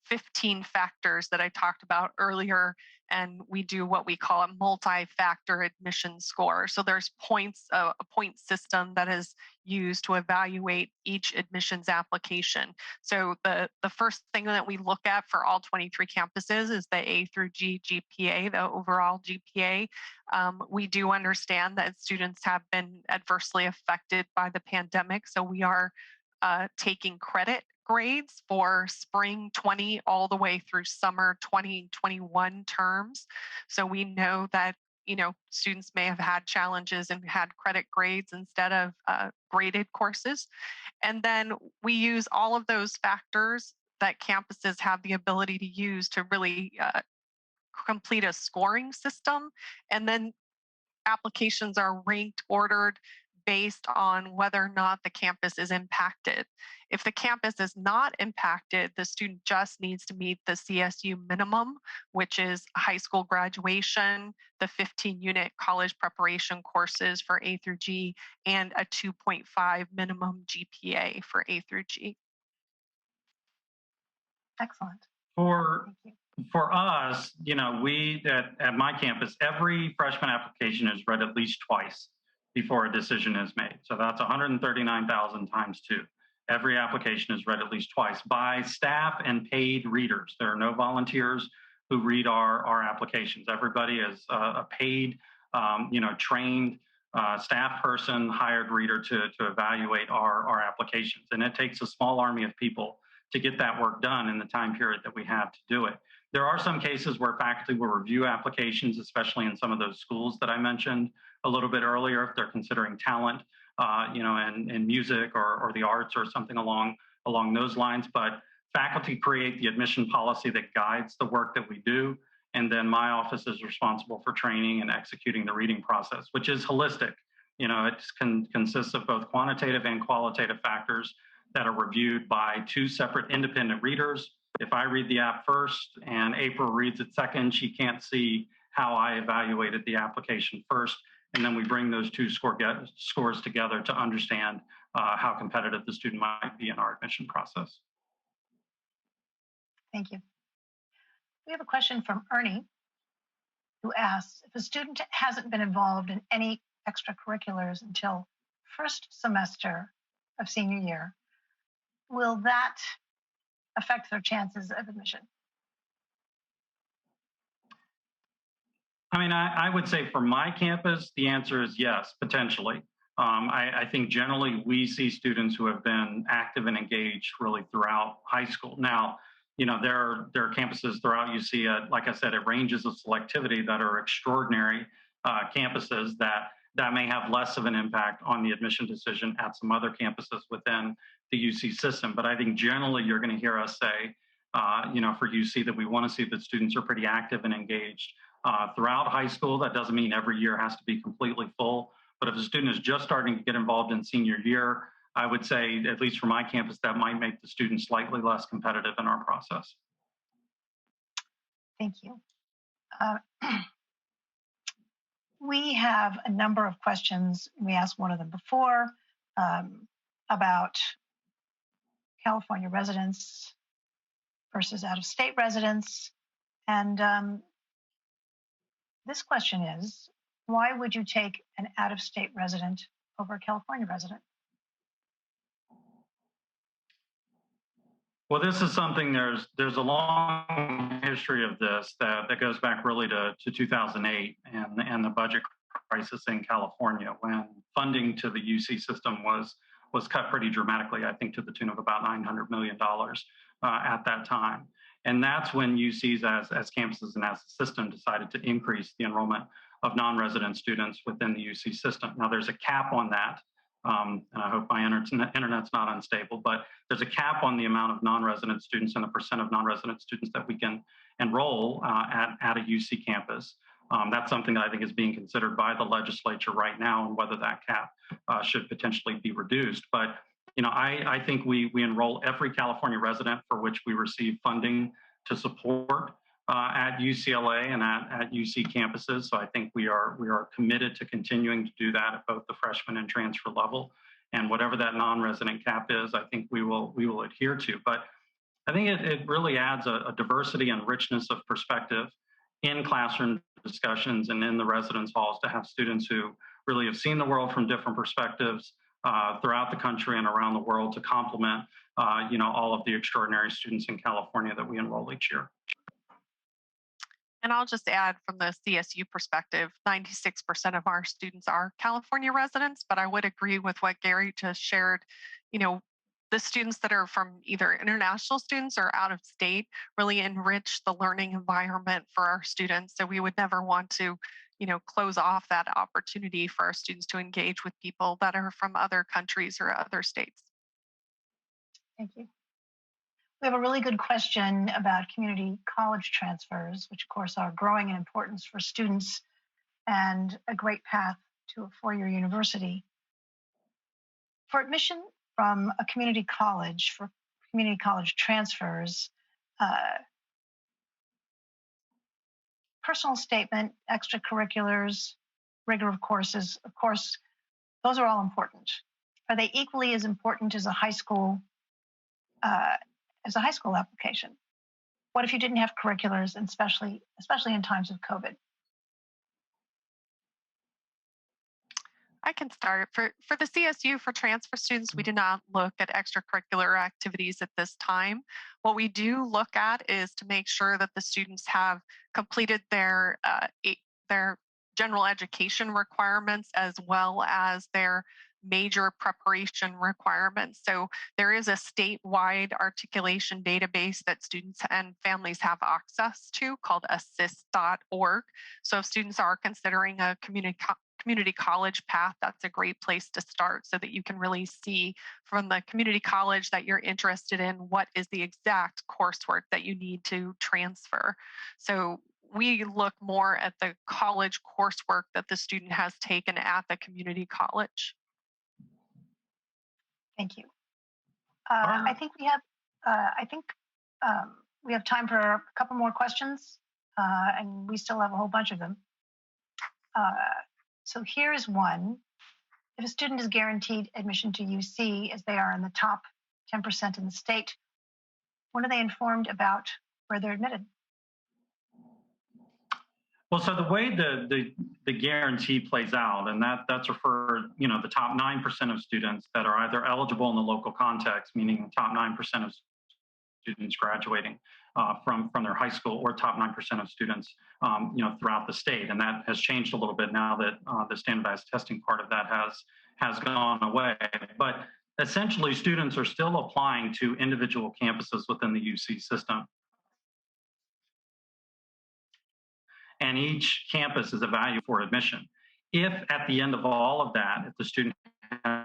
15 factors that I talked about earlier, and we do what we call a multi-factor admission score. So there's points, a point system that is used to evaluate each admissions application. So the first thing that we look at for all 23 campuses is the A through G GPA, the overall GPA. We do understand that students have been adversely affected by the pandemic, so we are taking credit grades for spring 20 all the way through summer 2021 terms. So we know that students may have had challenges and had credit grades instead of graded courses. And then we use all of those factors that campuses have the ability to use to really complete a scoring system. And then applications are ranked, ordered based on whether or not the campus is impacted. If the campus is not impacted, the student just needs to meet the CSU minimum, which is high school graduation, the 15-unit college preparation courses for A through G, and a 2.5 minimum GPA for A through G. Excellent. For Thank you. for us, we at my campus, every freshman application is read at least twice before a decision is made. So that's 139,000 times two. Every application is read at least twice by staff and paid readers. There are no volunteers who read our applications. Everybody is a paid, trained staff person, hired reader to evaluate our applications. And it takes a small army of people to get that work done in the time period that we have to do it. There are some cases where faculty will review applications, especially in some of those schools that I mentioned a little bit earlier, if they're considering talent, in music or the arts or something along those lines. But faculty create the admission policy that guides the work that we do. And then my office is responsible for training and executing the reading process, which is holistic. It consists of both quantitative and qualitative factors that are reviewed by two separate independent readers. If I read the app first and April reads it second, she can't see how I evaluated the application first. And then we bring those two scores together to understand how competitive the student might be in our admission process. Thank you. We have a question from Ernie, who asks, if a student hasn't been involved in any extracurriculars until first semester of senior year, will that affect their chances of admission? I mean, I would say for my campus, the answer is yes, potentially. I think generally we see students who have been active and engaged really throughout high school. Now, there are campuses throughout UC, like I said, it ranges of selectivity that are extraordinary campuses that may have less of an impact on the admission decision at some other campuses within the UC system. But I think generally you're going to hear us say, for UC that we want to see that students are pretty active and engaged throughout high school. That doesn't mean every year has to be completely full. But if a student is just starting to get involved in senior year, I would say, at least for my campus, that might make the student slightly less competitive in our process. Thank you. We have a number of questions. We asked one of them before about California residents versus out-of-state residents. And this question is, why would you take an out-of-state resident over a California resident? Well, this is something, there's a long history of this that goes back really to 2008 and the budget crisis in California, when funding to the UC system was cut pretty dramatically, I think to the tune of about $900 million at that time. And that's when UCs as campuses and as a system decided to increase the enrollment of non-resident students within the UC system. Now there's a cap on that. And I hope my internet's not unstable, but there's a cap on the amount of non-resident students and the percent of non-resident students that we can enroll at a UC campus. That's something that I think is being considered by the legislature right now, and whether that cap should potentially be reduced. But I think we enroll every California resident for which we receive funding to support at UCLA and at UC campuses. So I think we are committed to continuing to do that at both the freshman and transfer level. And whatever that non-resident cap is, I think we will adhere to. But I think it really adds a diversity and richness of perspective in classroom discussions and in the residence halls to have students who really have seen the world from different perspectives throughout the country and around the world to complement all of the extraordinary students in California that we enroll each year. And I'll just add, from the CSU perspective, 96% of our students are California residents, but I would agree with what Gary just shared. The students that are from either international students or out of state really enrich the learning environment for our students. So we would never want to, close off that opportunity for our students to engage with people that are from other countries or other states. Thank you. We have a really good question about community college transfers, which of course are growing in importance for students and a great path to a four-year university. For admission from a community college, for community college transfers, personal statement, extracurriculars, rigor of courses, of course, those are all important. Are they equally as important as a high school application? What if you didn't have curriculars, and especially in times of COVID? I can start. For the CSU, for transfer students, we do not look at extracurricular activities at this time. What we do look at is to make sure that the students have completed their general education requirements as well as their major preparation requirements. So there is a statewide articulation database that students and families have access to called assist.org. So if students are considering a community college path, that's a great place to start so that you can really see from the community college that you're interested in what is the exact coursework that you need to transfer. So we look more at the college coursework that the student has taken at the community college. Thank you. I think we have time for a couple more questions, and we still have a whole bunch of them. So here's one. If a student is guaranteed admission to UC, as they are in the top 10% in the state, when are they informed about where they're admitted? Well, so the way the guarantee plays out, and that's referred, the top 9% of students that are either eligible in the local context, meaning the top 9% of students graduating from their high school, or top 9% of students, throughout the state. And that has changed a little bit now that the standardized testing part of that has gone away. But essentially, students are still applying to individual campuses within the UC system. And each campus is a value for admission. If at the end of all of that, if the student has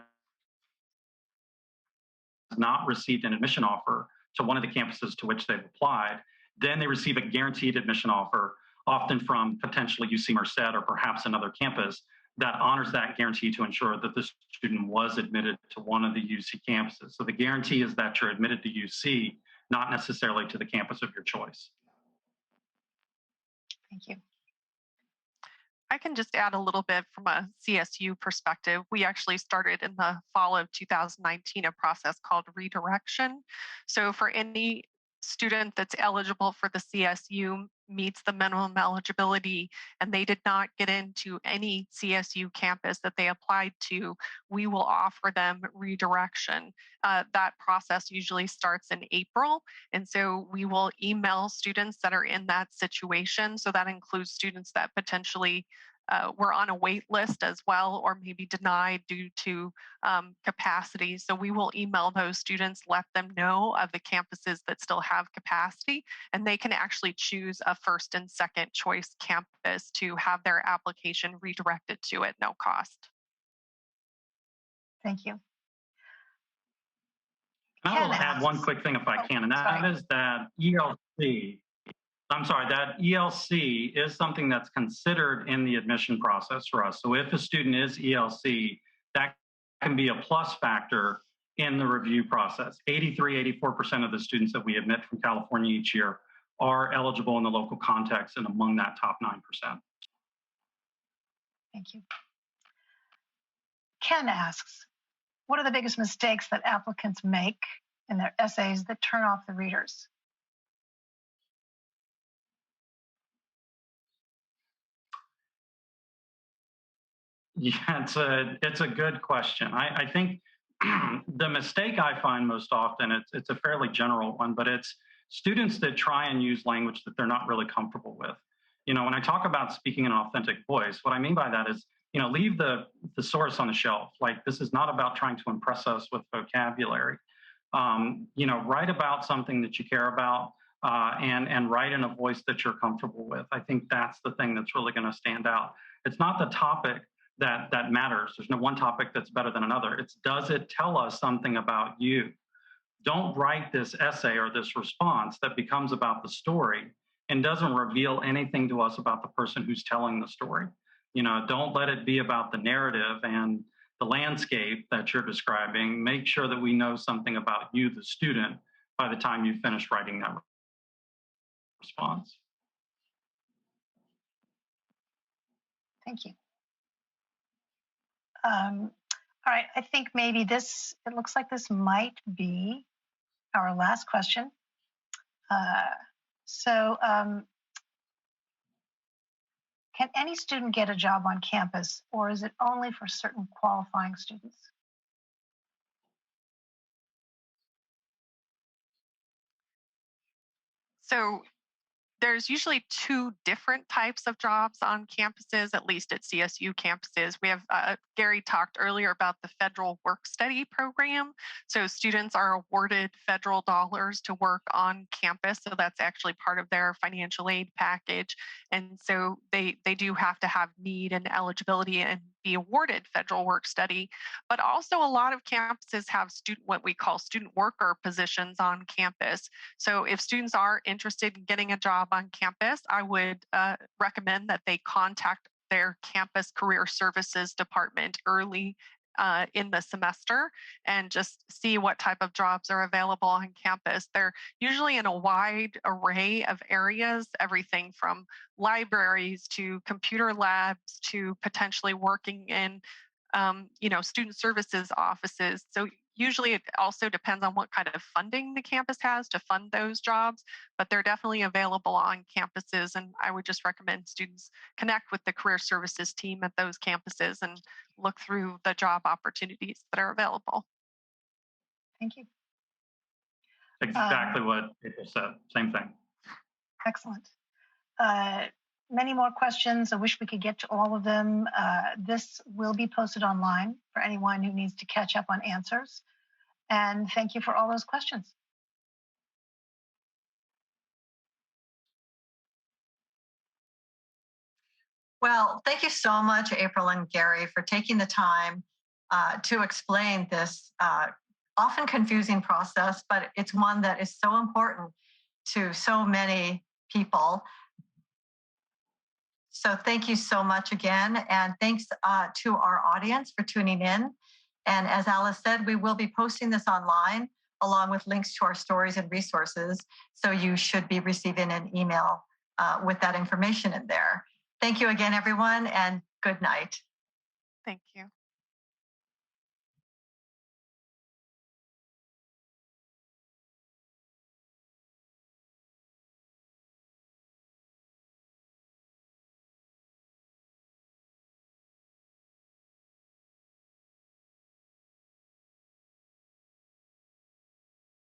not received an admission offer to one of the campuses to which they've applied, then they receive a guaranteed admission offer, often from potentially UC Merced or perhaps another campus that honors that guarantee to ensure that the student was admitted to one of the UC campuses. So the guarantee is that you're admitted to UC, not necessarily to the campus of your choice. Thank you. I can just add a little bit from a CSU perspective. We actually started in the fall of 2019 a process called redirection. So for any student that's eligible for the CSU, meets the minimum eligibility, and they did not get into any CSU campus that they applied to, we will offer them redirection. That process usually starts in April. And so we will email students that are in that situation. So that includes students that potentially were on a wait list as well, or maybe denied due to capacity. So we will email those students, let them know of the campuses that still have capacity, and they can actually choose a first and second choice campus to have their application redirected to at no cost. Thank you. I will add one quick thing if I can, and that is that that ELC is something that's considered in the admission process for us. So if a student is ELC, that can be a plus factor in the review process. 84% of the students that we admit from California each year are eligible in the local context and among that top 9%. Thank you. Ken asks, what are the biggest mistakes that applicants make in their essays that turn off the readers? Yeah, it's a good question. I think the mistake I find most often, it's a fairly general one, but it's students that try and use language that they're not really comfortable with. When I talk about speaking an authentic voice, what I mean by that is, leave the source on the shelf. Like, this is not about trying to impress us with vocabulary. Write about something that you care about, and write in a voice that you're comfortable with. I think that's the thing that's really going to stand out. It's not the topic that matters. There's no one topic that's better than another. It's, does it tell us something about you? Don't write this essay or this response that becomes about the story and doesn't reveal anything to us about the person who's telling the story. Don't let it be about the narrative and the landscape that you're describing, make sure that we know something about you, the student, by the time you finish writing that response. Thank you. All right, I think maybe this, it looks like this might be our last question. Can any student get a job on campus, or is it only for certain qualifying students? So there's usually two different types of jobs on campuses, at least at CSU campuses. We have, Gary talked earlier about the federal work study program. So students are awarded federal dollars to work on campus. So that's actually part of their financial aid package. And so they do have to have need and eligibility and be awarded federal work study. But also a lot of campuses have what we call student worker positions on campus. So if students are interested in getting a job on campus, I would recommend that they contact their campus career services department early in the semester and just see what type of jobs are available on campus. They're usually in a wide array of areas, everything from libraries to computer labs to potentially working in student services offices. So usually it also depends on what kind of funding the campus has to fund those jobs, but they're definitely available on campuses. And I would just recommend students connect with the career services team at those campuses and look through the job opportunities that are available. Thank you. Exactly what April said. Same thing. Excellent. Many more questions. I wish we could get to all of them. This will be posted online for anyone who needs to catch up on answers. And thank you for all those questions. Well, thank you so much, April and Gary, for taking the time to explain this often confusing process, but it's one that is so important to so many people. So thank you so much again. And thanks to our audience for tuning in. And as Alice said, we will be posting this online along with links to our stories and resources. So you should be receiving an email with that information in there. Thank you again, everyone, and good night. Thank you.